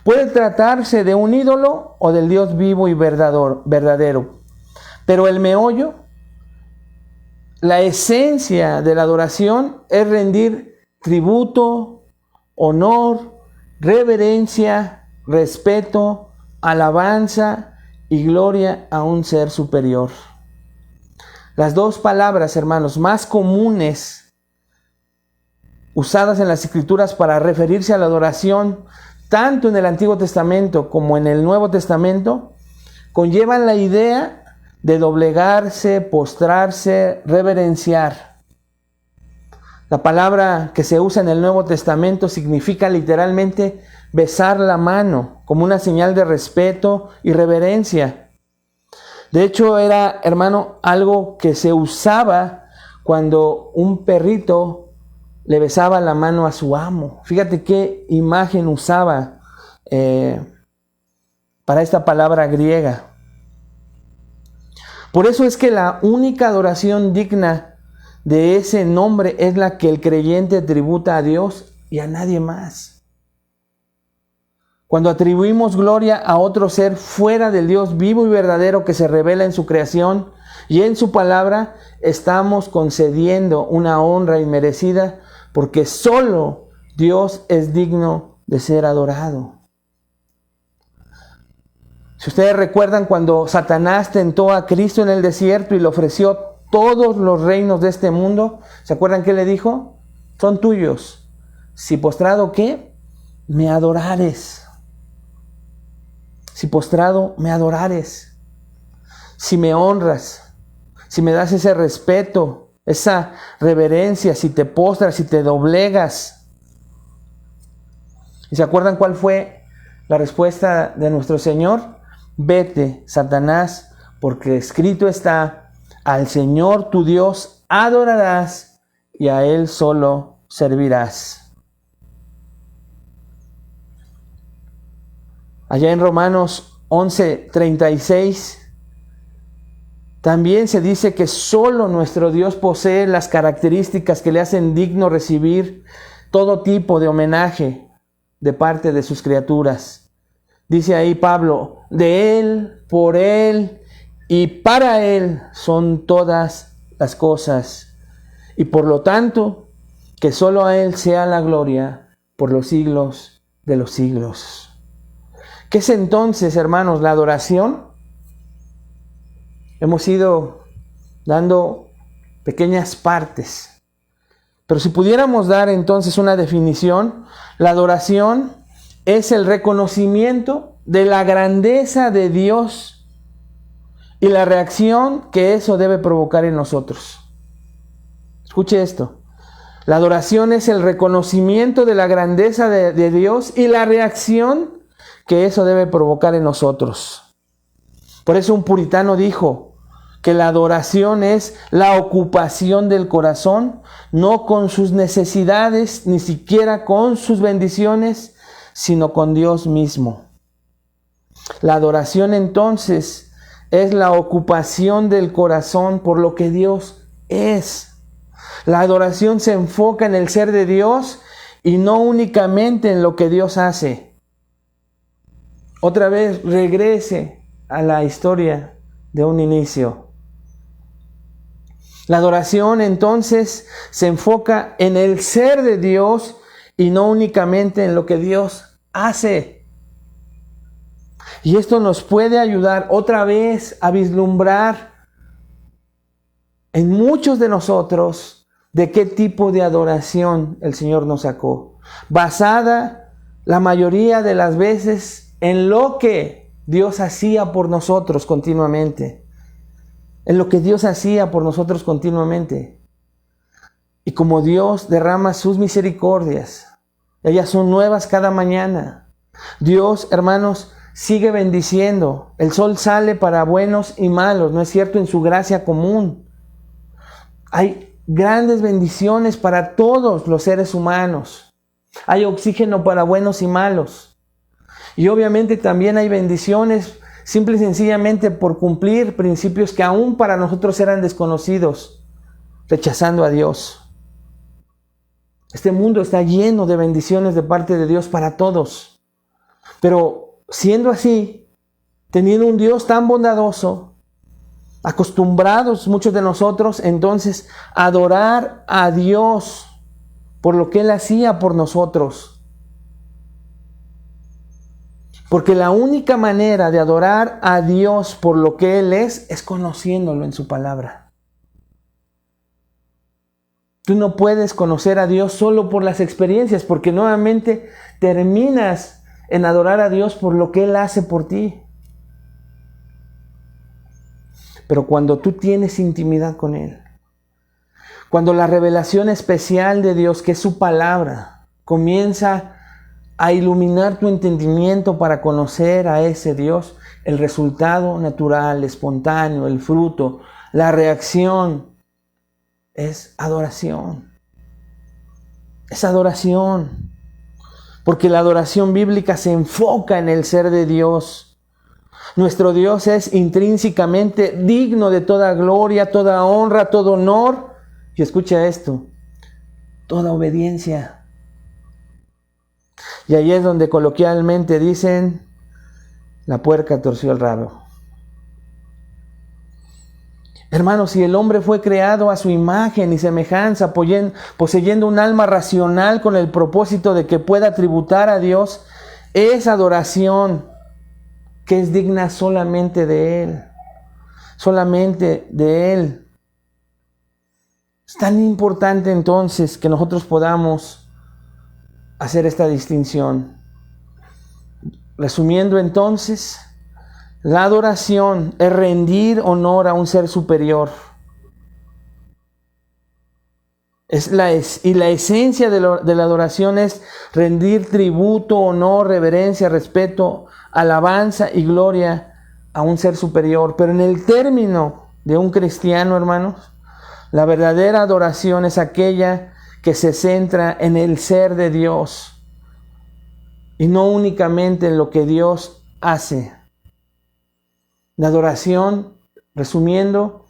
Puede tratarse de un ídolo o del Dios vivo y verdadero, pero el meollo, la esencia de la adoración es rendir tributo, honor, reverencia, respeto, alabanza y gloria a un ser superior. Las dos palabras, hermanos, más comunes usadas en las Escrituras para referirse a la adoración, tanto en el Antiguo Testamento como en el Nuevo Testamento, conllevan la idea de doblegarse, postrarse, reverenciar. La palabra que se usa en el Nuevo Testamento significa literalmente besar la mano, como una señal de respeto y reverencia. De hecho, era, hermano, algo que se usaba cuando un perrito le besaba la mano a su amo. Fíjate qué imagen usaba para esta palabra griega. Por eso es que la única adoración digna de ese nombre es la que el creyente tributa a Dios y a nadie más. Cuando atribuimos gloria a otro ser fuera del Dios vivo y verdadero que se revela en su creación y en su palabra, estamos concediendo una honra inmerecida, porque solo Dios es digno de ser adorado. Si ustedes recuerdan cuando Satanás tentó a Cristo en el desierto y le ofreció todos los reinos de este mundo, ¿se acuerdan qué le dijo? Son tuyos. Si postrado, ¿qué? Me adorares. Si postrado, me adorares. Si me honras, si me das ese respeto, esa reverencia, si te postras, si te doblegas. ¿Y se acuerdan cuál fue la respuesta de nuestro Señor? Vete, Satanás, porque escrito está: al Señor tu Dios adorarás y a Él solo servirás. Allá en Romanos 11:36 también se dice que solo nuestro Dios posee las características que le hacen digno recibir todo tipo de homenaje de parte de sus criaturas. Dice ahí Pablo: de Él, por Él y para Él son todas las cosas, y por lo tanto, que solo a Él sea la gloria por los siglos de los siglos. ¿Qué es entonces, hermanos, la adoración? Hemos ido dando pequeñas partes, pero si pudiéramos dar entonces una definición, la adoración es el reconocimiento de la grandeza de Dios y la reacción que eso debe provocar en nosotros. Escuche esto. La adoración es el reconocimiento de la grandeza de Dios y la reacción que eso debe provocar en nosotros. Por eso un puritano dijo que la adoración es la ocupación del corazón, no con sus necesidades, ni siquiera con sus bendiciones, sino con Dios mismo. La adoración entonces es la ocupación del corazón por lo que Dios es. La adoración se enfoca en el ser de Dios y no únicamente en lo que Dios hace. Otra vez regrese a la historia de un inicio. La adoración entonces se enfoca en el ser de Dios y no únicamente en lo que Dios hace. Y esto nos puede ayudar otra vez a vislumbrar en muchos de nosotros de qué tipo de adoración el Señor nos sacó, basada la mayoría de las veces en lo que Dios hacía por nosotros continuamente. En lo que Dios hacía por nosotros continuamente. Y como Dios derrama sus misericordias, ellas son nuevas cada mañana. Dios, hermanos, sigue bendiciendo. El sol sale para buenos y malos, ¿no es cierto? En su gracia común. Hay grandes bendiciones para todos los seres humanos. Hay oxígeno para buenos y malos. Y obviamente también hay bendiciones simple y sencillamente por cumplir principios que aún para nosotros eran desconocidos, rechazando a Dios. Este mundo está lleno de bendiciones de parte de Dios para todos. Pero siendo así, teniendo un Dios tan bondadoso, acostumbrados muchos de nosotros entonces a adorar a Dios por lo que Él hacía por nosotros. Porque la única manera de adorar a Dios por lo que Él es conociéndolo en su palabra. Tú no puedes conocer a Dios solo por las experiencias, porque nuevamente terminas en adorar a Dios por lo que Él hace por ti. Pero cuando tú tienes intimidad con Él, Cuando la revelación especial de Dios, que es su palabra, comienza a iluminar tu entendimiento para conocer a ese Dios, el resultado natural, espontáneo, el fruto, la reacción es adoración. Es adoración. Porque la adoración bíblica se enfoca en el ser de Dios. Nuestro Dios es intrínsecamente digno de toda gloria, toda honra, todo honor. Y escucha esto, toda obediencia. Y ahí es donde coloquialmente dicen, la puerca torció el rabo. Hermanos, si el hombre fue creado a su imagen y semejanza, poseyendo un alma racional con el propósito de que pueda tributar a Dios, es adoración que es digna solamente de Él. Solamente de Él. Es tan importante entonces que nosotros podamos hacer esta distinción. Resumiendo entonces, la adoración es rendir honor a un ser superior. Y la esencia de la adoración es rendir tributo, honor, reverencia, respeto, alabanza y gloria a un ser superior. Pero en el término de un cristiano, hermanos, la verdadera adoración es aquella que se centra en el ser de Dios y no únicamente en lo que Dios hace. La adoración, resumiendo,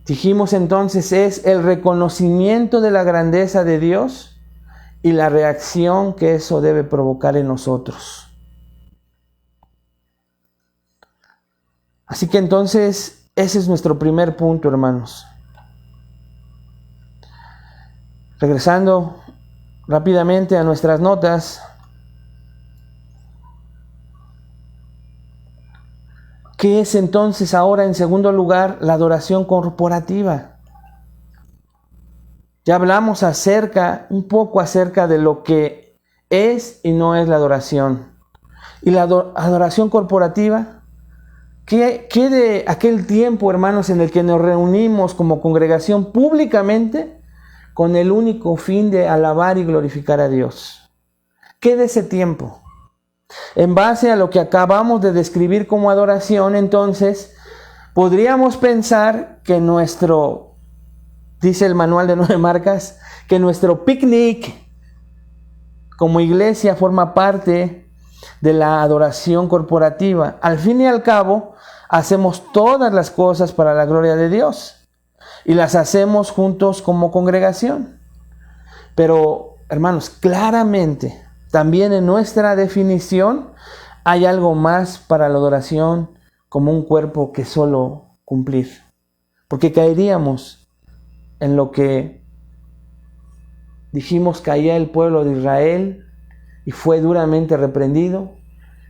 dijimos entonces, es el reconocimiento de la grandeza de Dios y la reacción que eso debe provocar en nosotros. Así que entonces, ese es nuestro primer punto, hermanos. Regresando rápidamente a nuestras notas, ¿qué es entonces ahora, en segundo lugar, la adoración corporativa? Ya hablamos un poco acerca de lo que es y no es la adoración. ¿Y la adoración corporativa? ¿Qué de aquel tiempo, hermanos, en el que nos reunimos como congregación públicamente con el único fin de alabar y glorificar a Dios? ¿Qué de ese tiempo? En base a lo que acabamos de describir como adoración, entonces, podríamos pensar que dice el manual de 9 marcas, que nuestro picnic como iglesia forma parte de la adoración corporativa. Al fin y al cabo, hacemos todas las cosas para la gloria de Dios y las hacemos juntos como congregación. Pero, hermanos, claramente, también en nuestra definición hay algo más para la adoración como un cuerpo que solo cumplir. Porque caeríamos en lo que dijimos caía el pueblo de Israel y fue duramente reprendido.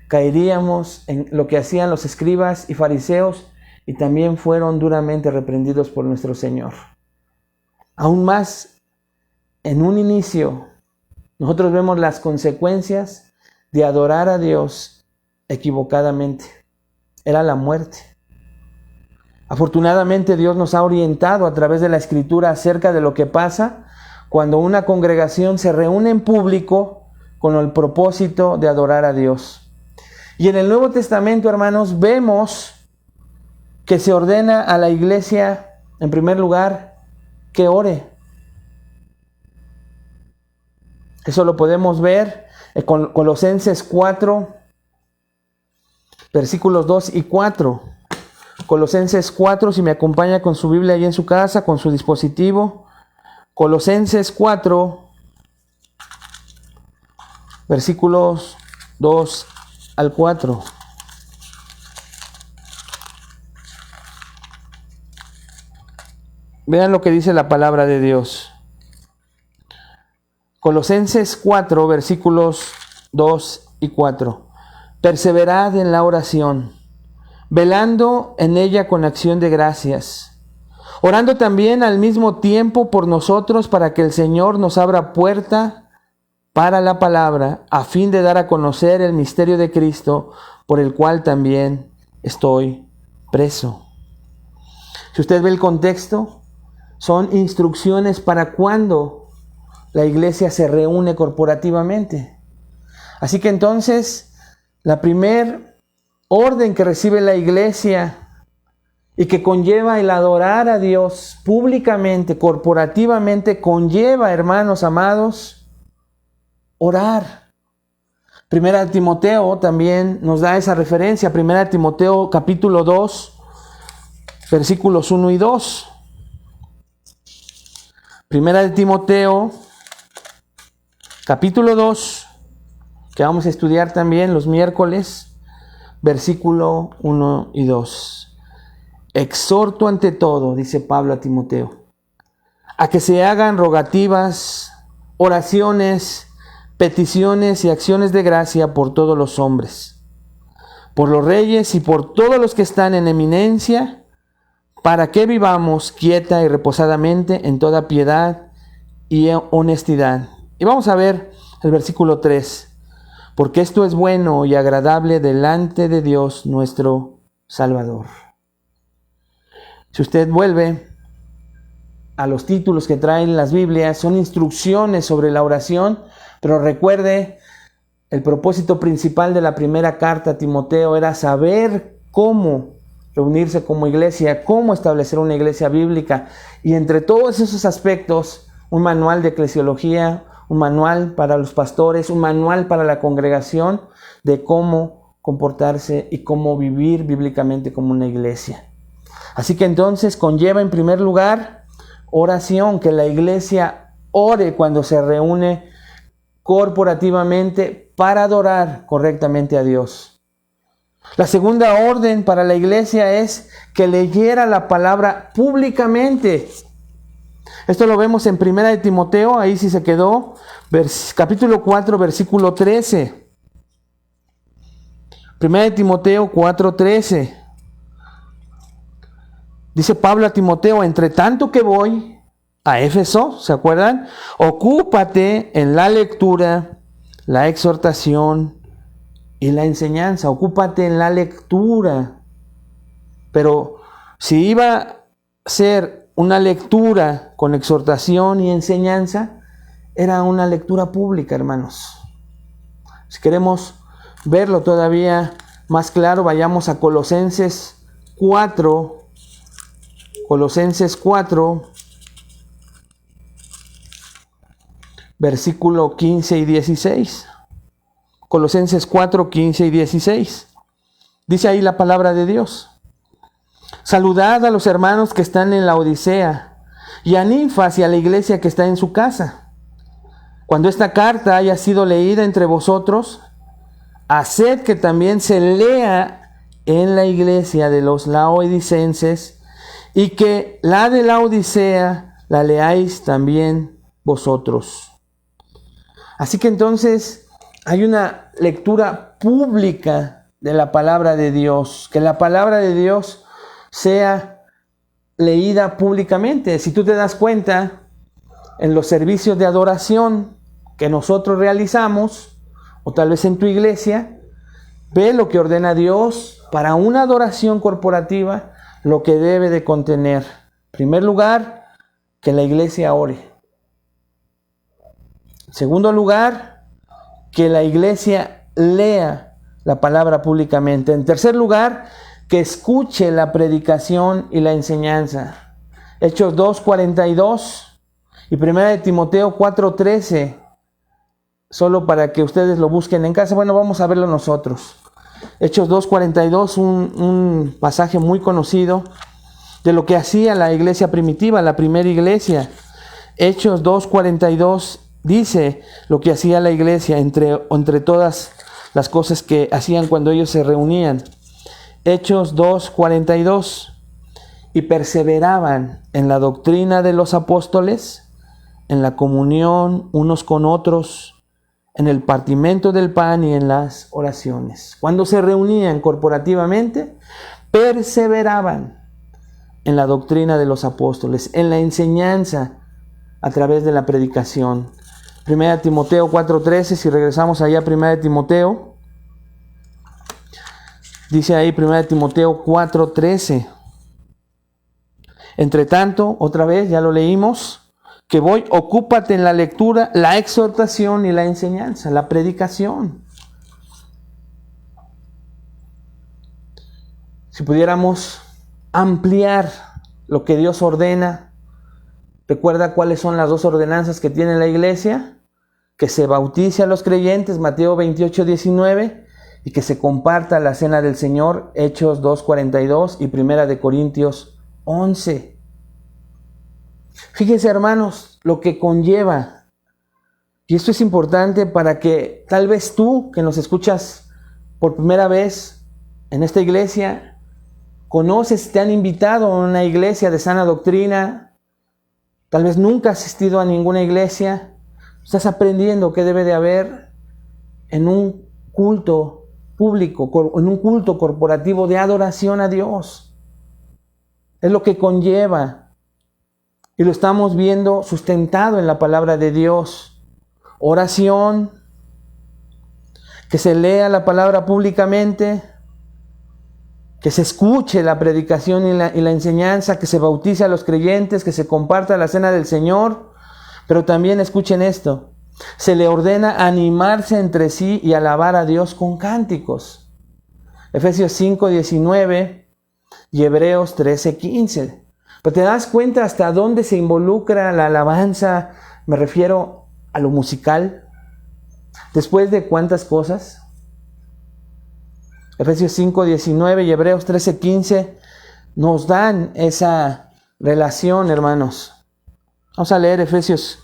Caeríamos en lo que hacían los escribas y fariseos y también fueron duramente reprendidos por nuestro Señor. Aún más, en un inicio, nosotros vemos las consecuencias de adorar a Dios equivocadamente. Era la muerte. Afortunadamente Dios nos ha orientado a través de la Escritura acerca de lo que pasa cuando una congregación se reúne en público con el propósito de adorar a Dios. Y en el Nuevo Testamento, hermanos, vemos que se ordena a la iglesia, en primer lugar, que ore. Eso lo podemos ver con Colosenses 4, versículos 2 y 4. Colosenses 4, si me acompaña con su Biblia ahí en su casa, con su dispositivo. Colosenses 4, versículos 2 al 4. Vean lo que dice la palabra de Dios. Colosenses 4, versículos 2 y 4. Perseverad en la oración, velando en ella con acción de gracias, orando también al mismo tiempo por nosotros para que el Señor nos abra puerta para la palabra, a fin de dar a conocer el misterio de Cristo, por el cual también estoy preso. Si usted ve el contexto, son instrucciones para cuando la iglesia se reúne corporativamente. Así que entonces, la primer orden que recibe la iglesia y que conlleva el adorar a Dios públicamente, corporativamente, conlleva, hermanos amados, orar. Primera de Timoteo también nos da esa referencia. Primera de Timoteo capítulo 2, versículos 1 y 2. Primera de Timoteo capítulo 2, que vamos a estudiar también los miércoles, versículo 1 y 2. Exhorto ante todo, dice Pablo a Timoteo, a que se hagan rogativas, oraciones, peticiones y acciones de gracia por todos los hombres, por los reyes y por todos los que están en eminencia, para que vivamos quieta y reposadamente en toda piedad y honestidad. Y vamos a ver el versículo 3. Porque esto es bueno y agradable delante de Dios nuestro Salvador. Si usted vuelve a los títulos que traen las Biblias, son instrucciones sobre la oración, pero recuerde, el propósito principal de la primera carta a Timoteo era saber cómo reunirse como iglesia, cómo establecer una iglesia bíblica, y entre todos esos aspectos, un manual de eclesiología, un manual para los pastores, un manual para la congregación de cómo comportarse y cómo vivir bíblicamente como una iglesia. Así que entonces conlleva en primer lugar oración, que la iglesia ore cuando se reúne corporativamente para adorar correctamente a Dios. La segunda orden para la iglesia es que leyera la palabra públicamente. Esto lo vemos en 1 de Timoteo, ahí sí se quedó, capítulo 4, versículo 13. 1 de Timoteo 4, 13. Dice Pablo a Timoteo, entre tanto que voy a Éfeso, ¿se acuerdan? Ocúpate en la lectura, la exhortación y la enseñanza. Ocúpate en la lectura. Pero si iba a ser una lectura con exhortación y enseñanza, era una lectura pública, hermanos. Si queremos verlo todavía más claro, vayamos a Colosenses 4. Colosenses 4, versículo 15 y 16. Colosenses 4, 15 y 16. Dice ahí la palabra de Dios. Saludad a los hermanos que están en la Odisea y a Ninfas y a la iglesia que está en su casa. Cuando esta carta haya sido leída entre vosotros, haced que también se lea en la iglesia de los laodicenses y que la de la Odisea la leáis también vosotros. Así que entonces hay una lectura pública de la palabra de Dios, que la palabra de Dios sea leída públicamente. Si tú te das cuenta, en los servicios de adoración que nosotros realizamos, o tal vez en tu iglesia, ve lo que ordena Dios para una adoración corporativa, lo que debe de contener. En primer lugar, que la iglesia ore. En segundo lugar, que la iglesia lea la palabra públicamente. En tercer lugar, que escuche la predicación y la enseñanza. Hechos 2:42 y 1 de Timoteo 4:13. Solo para que ustedes lo busquen en casa. Bueno, vamos a verlo nosotros. Hechos 2:42, un pasaje muy conocido de lo que hacía la iglesia primitiva, la primera iglesia. Hechos 2:42 dice lo que hacía la iglesia entre todas las cosas que hacían cuando ellos se reunían. Hechos 2:42. Y perseveraban en la doctrina de los apóstoles, en la comunión unos con otros, en el partimiento del pan y en las oraciones. Cuando se reunían corporativamente, perseveraban en la doctrina de los apóstoles, en la enseñanza a través de la predicación. 1 Timoteo 4:13, si regresamos allá a 1 Timoteo, dice ahí 1 Timoteo 4:13. Entre tanto, otra vez, ya lo leímos, que voy, ocúpate en la lectura, la exhortación y la enseñanza, la predicación. Si pudiéramos ampliar lo que Dios ordena, recuerda cuáles son las dos ordenanzas que tiene la iglesia: que se bautice a los creyentes, Mateo 28:19, y que se comparta la cena del Señor, Hechos 2:42 y 1 Corintios 11. Fíjense, hermanos, lo que conlleva, y esto es importante para que tal vez tú que nos escuchas por primera vez en esta iglesia, conoces, te han invitado a una iglesia de sana doctrina, tal vez nunca has asistido a ninguna iglesia, estás aprendiendo qué debe de haber en un culto público, en un culto corporativo de adoración a Dios. Es lo que conlleva, y lo estamos viendo sustentado en la palabra de Dios. Oración, que se lea la palabra públicamente, que se escuche la predicación y la enseñanza, que se bautice a los creyentes, que se comparta la cena del Señor. Pero también escuchen esto: se le ordena animarse entre sí y alabar a Dios con cánticos. Efesios 5:19 y Hebreos 13:15. Pero te das cuenta hasta dónde se involucra la alabanza, me refiero a lo musical. ¿Después de cuántas cosas? Efesios 5:19 y Hebreos 13:15 nos dan esa relación, hermanos. Vamos a leer Efesios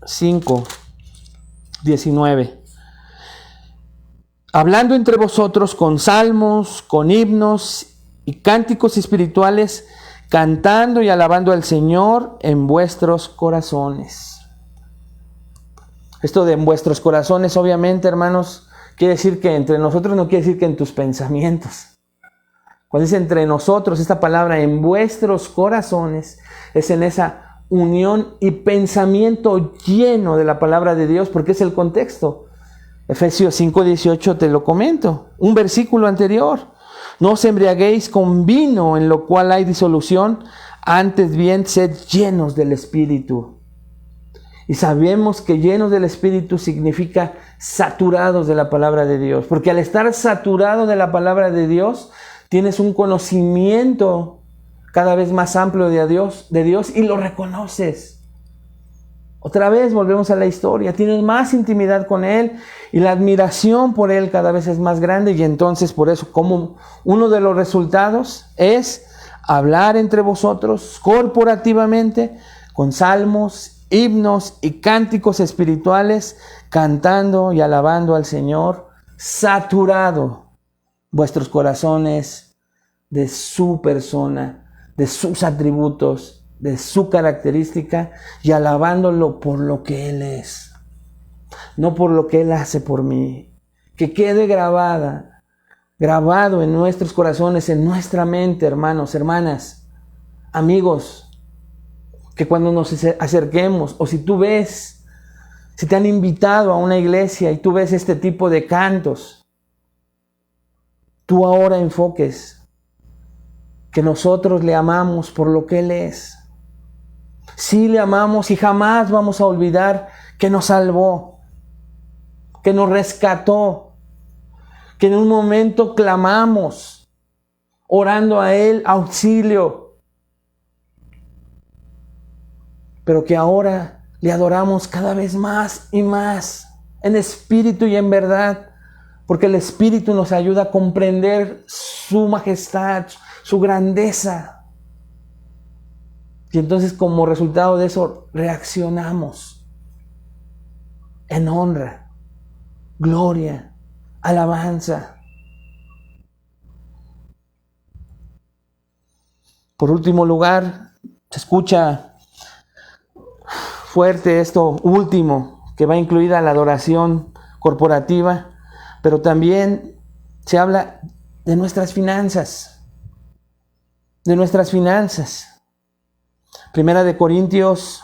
5:19. Hablando entre vosotros con salmos, con himnos y cánticos espirituales, cantando y alabando al Señor en vuestros corazones. Esto de en vuestros corazones, obviamente, hermanos, quiere decir que entre nosotros, no quiere decir que en tus pensamientos. Cuando dice entre nosotros, esta palabra en vuestros corazones, es en esa unión y pensamiento lleno de la palabra de Dios, porque es el contexto. Efesios 5:18 te lo comento, un versículo anterior. No os embriaguéis con vino, en lo cual hay disolución, antes bien sed llenos del Espíritu. Y sabemos que llenos del Espíritu significa saturados de la palabra de Dios. Porque al estar saturado de la palabra de Dios, tienes un conocimiento cada vez más amplio de Dios y lo reconoces. Otra vez volvemos a la historia. Tienes más intimidad con Él y la admiración por Él cada vez es más grande. Y entonces por eso, como uno de los resultados es hablar entre vosotros corporativamente con salmos, himnos y cánticos espirituales, cantando y alabando al Señor, saturado vuestros corazones de su persona, de sus atributos, de su característica, y alabándolo por lo que Él es, no por lo que Él hace por mí. Que quede grabado en nuestros corazones, en nuestra mente, hermanos, hermanas, amigos, que cuando nos acerquemos, o si tú ves, si te han invitado a una iglesia y tú ves este tipo de cantos, tú ahora enfoques que nosotros le amamos por lo que Él es. Sí le amamos y jamás vamos a olvidar que nos salvó, que nos rescató, que en un momento clamamos, orando a Él, auxilio, pero que ahora le adoramos cada vez más y más, en espíritu y en verdad, porque el Espíritu nos ayuda a comprender su majestad, su grandeza. Y entonces, como resultado de eso, reaccionamos en honra, gloria, alabanza. Por último lugar, se escucha fuerte esto último, que va incluida la adoración corporativa, pero también se habla de nuestras finanzas. De nuestras finanzas. 1 Corintios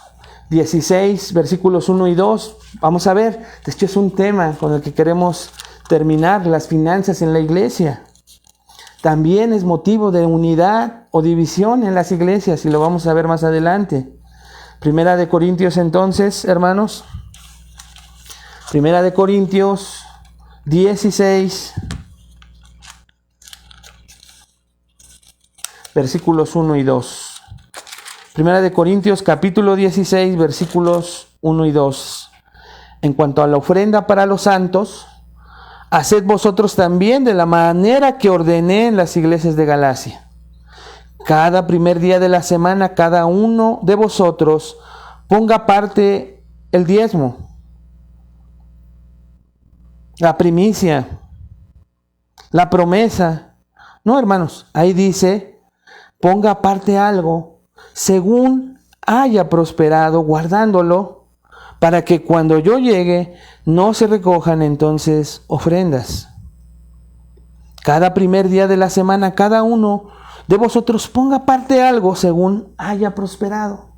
16, versículos 1 y 2. Vamos a ver, de hecho es un tema con el que queremos terminar, las finanzas en la iglesia. también es motivo de unidad o división en las iglesias, y lo vamos a ver más adelante. Primera de Corintios entonces, hermanos. Primera de Corintios 16, versículos 1 y 2. Primera de Corintios capítulo 16, versículos 1 y 2. En cuanto a la ofrenda para los santos, haced vosotros también de la manera que ordené en las iglesias de Galacia. Cada primer día de la semana, cada uno de vosotros ponga aparte el diezmo, la primicia, la promesa. No, hermanos, ahí dice, ponga aparte algo según haya prosperado, guardándolo, para que cuando yo llegue no se recojan entonces ofrendas. Cada primer día de la semana, cada uno de vosotros ponga aparte algo según haya prosperado.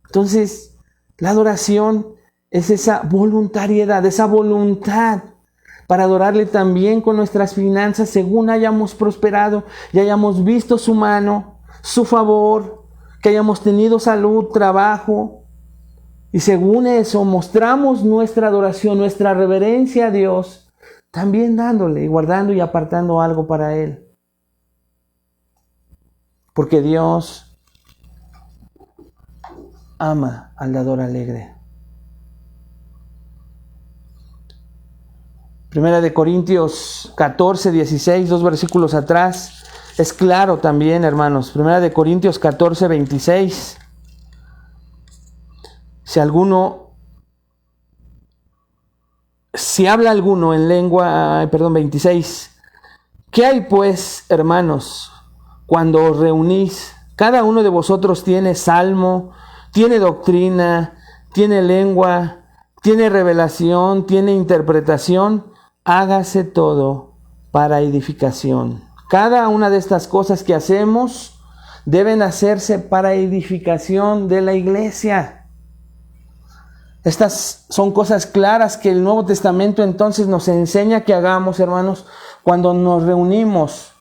Entonces, la adoración es esa voluntariedad, esa voluntad para adorarle también con nuestras finanzas según hayamos prosperado y hayamos visto su mano, su favor, que hayamos tenido salud, trabajo. Y según eso mostramos nuestra adoración, nuestra reverencia a Dios, también dándole y guardando y apartando algo para Él. Porque Dios ama al dador alegre. Primera de Corintios 14, 16, 2 versículos atrás. Es claro también, hermanos. Primera de Corintios 14, 26. Si habla alguno en lengua, 26. ¿Qué hay pues, hermanos, cuando os reunís? Cada uno de vosotros tiene salmo, tiene doctrina, tiene lengua, tiene revelación, tiene interpretación. Hágase todo para edificación. Cada una de estas cosas que hacemos deben hacerse para edificación de la iglesia. Estas son cosas claras que el Nuevo Testamento entonces nos enseña que hagamos, hermanos, cuando nos reunimos,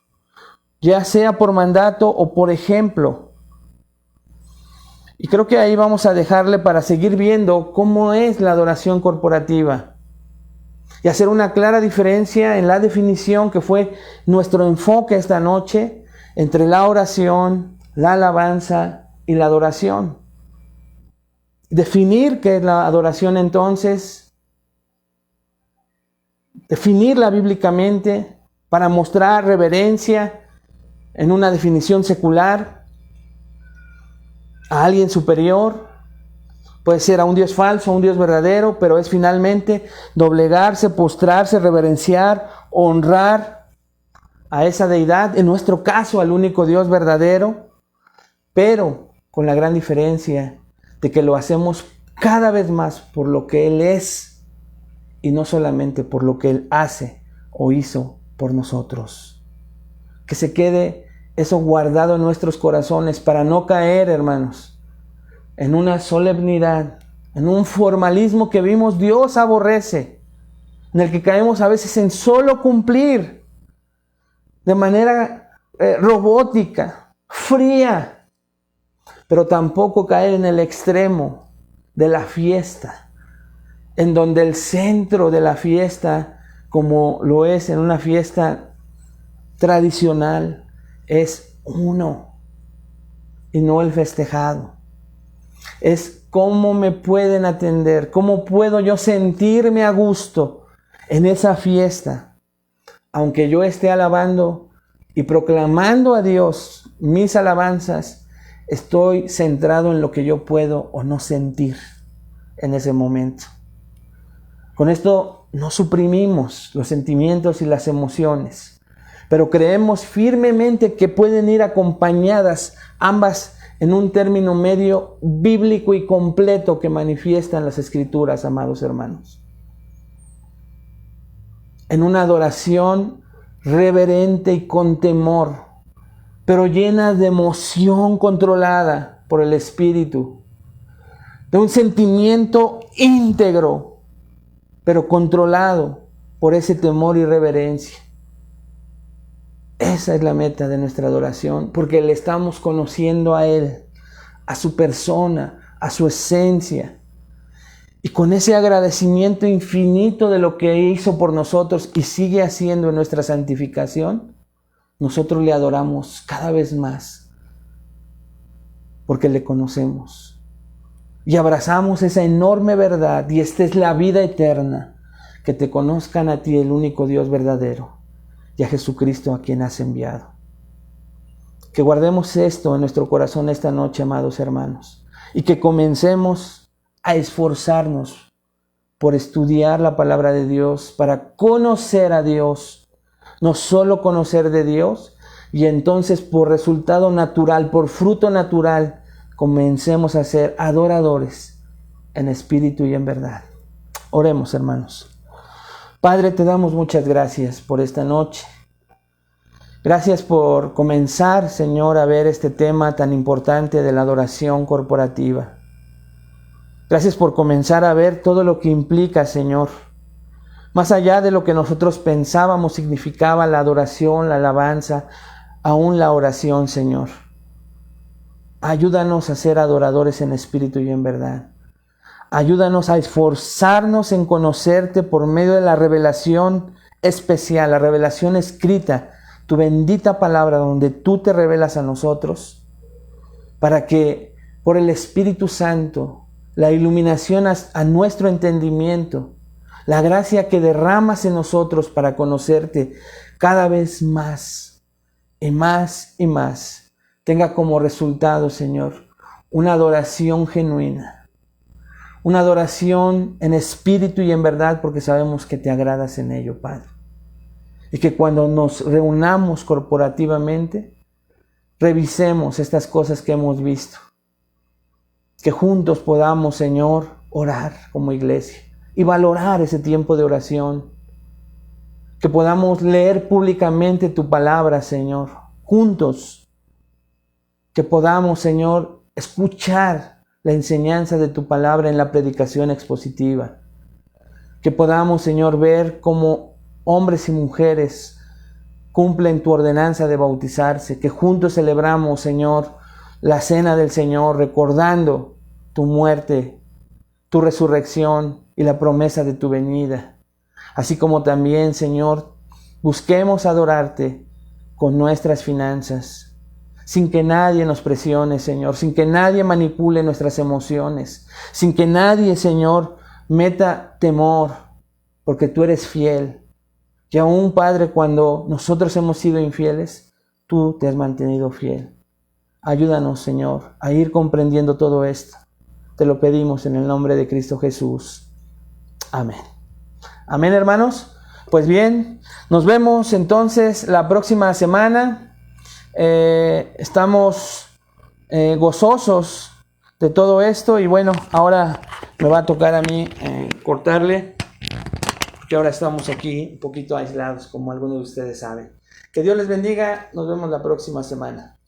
ya sea por mandato o por ejemplo. Y creo que ahí vamos a dejarle para seguir viendo cómo es la adoración corporativa y hacer una clara diferencia en la definición que fue nuestro enfoque esta noche entre la oración, la alabanza y la adoración. Definir qué es la adoración entonces, definirla bíblicamente para mostrar reverencia en una definición secular a alguien superior. Puede ser a un Dios falso, a un Dios verdadero, pero es finalmente doblegarse, postrarse, reverenciar, honrar a esa deidad, en nuestro caso al único Dios verdadero, pero con la gran diferencia de que lo hacemos cada vez más por lo que Él es y no solamente por lo que Él hace o hizo por nosotros. Que se quede eso guardado en nuestros corazones para no caer, hermanos, en una solemnidad, en un formalismo que vimos Dios aborrece, en el que caemos a veces en solo cumplir de manera robótica, fría, pero tampoco caer en el extremo de la fiesta, en donde el centro de la fiesta, como lo es en una fiesta tradicional, es uno y no el festejado. Es cómo me pueden atender, cómo puedo yo sentirme a gusto en esa fiesta, aunque yo esté alabando y proclamando a Dios mis alabanzas. Estoy centrado en lo que yo puedo o no sentir en ese momento. Con esto no suprimimos los sentimientos y las emociones, pero creemos firmemente que pueden ir acompañadas ambas en un término medio bíblico y completo que manifiestan las Escrituras, amados hermanos. En una adoración reverente y con temor, pero llena de emoción controlada por el Espíritu, de un sentimiento íntegro, pero controlado por ese temor y reverencia. Esa es la meta de nuestra adoración, porque le estamos conociendo a Él, a su persona, a su esencia. Y con ese agradecimiento infinito de lo que hizo por nosotros y sigue haciendo en nuestra santificación, nosotros le adoramos cada vez más, porque le conocemos. Y abrazamos esa enorme verdad, y esta es la vida eterna, que te conozcan a ti, el único Dios verdadero, y a Jesucristo a quien has enviado. Que guardemos esto en nuestro corazón esta noche, amados hermanos, y que comencemos a esforzarnos por estudiar la palabra de Dios, para conocer a Dios, no solo conocer de Dios, y entonces por resultado natural, por fruto natural, comencemos a ser adoradores en espíritu y en verdad. Oremos, hermanos. Padre, te damos muchas gracias por esta noche. Gracias por comenzar, Señor, a ver este tema tan importante de la adoración corporativa. Gracias por comenzar a ver todo lo que implica, Señor. Más allá de lo que nosotros pensábamos significaba la adoración, la alabanza, aún la oración, Señor. Ayúdanos a ser adoradores en espíritu y en verdad. Ayúdanos a esforzarnos en conocerte por medio de la revelación especial, la revelación escrita, tu bendita palabra donde tú te revelas a nosotros, para que por el Espíritu Santo, la iluminación a nuestro entendimiento, la gracia que derramas en nosotros para conocerte cada vez más y más y más, tenga como resultado, Señor, una adoración genuina, una adoración en espíritu y en verdad, porque sabemos que te agradas en ello, Padre. Y que cuando nos reunamos corporativamente, revisemos estas cosas que hemos visto. Que juntos podamos, Señor, orar como iglesia y valorar ese tiempo de oración. Que podamos leer públicamente tu palabra, Señor, juntos. Que podamos, Señor, escuchar la enseñanza de tu palabra en la predicación expositiva. Que podamos, Señor, ver cómo hombres y mujeres cumplen tu ordenanza de bautizarse. Que juntos celebramos, Señor, la cena del Señor, recordando tu muerte, tu resurrección y la promesa de tu venida. Así como también, Señor, busquemos adorarte con nuestras finanzas, sin que nadie nos presione, Señor, sin que nadie manipule nuestras emociones, sin que nadie, Señor, meta temor, porque tú eres fiel. Y aún, Padre, cuando nosotros hemos sido infieles, tú te has mantenido fiel. Ayúdanos, Señor, a ir comprendiendo todo esto. Te lo pedimos en el nombre de Cristo Jesús. Amén. Amén, hermanos. Pues bien, nos vemos entonces la próxima semana. Estamos gozosos de todo esto. Y bueno, ahora me va a tocar a mí cortarle, porque ahora estamos aquí un poquito aislados, como algunos de ustedes saben. Que Dios les bendiga. Nos vemos la próxima semana.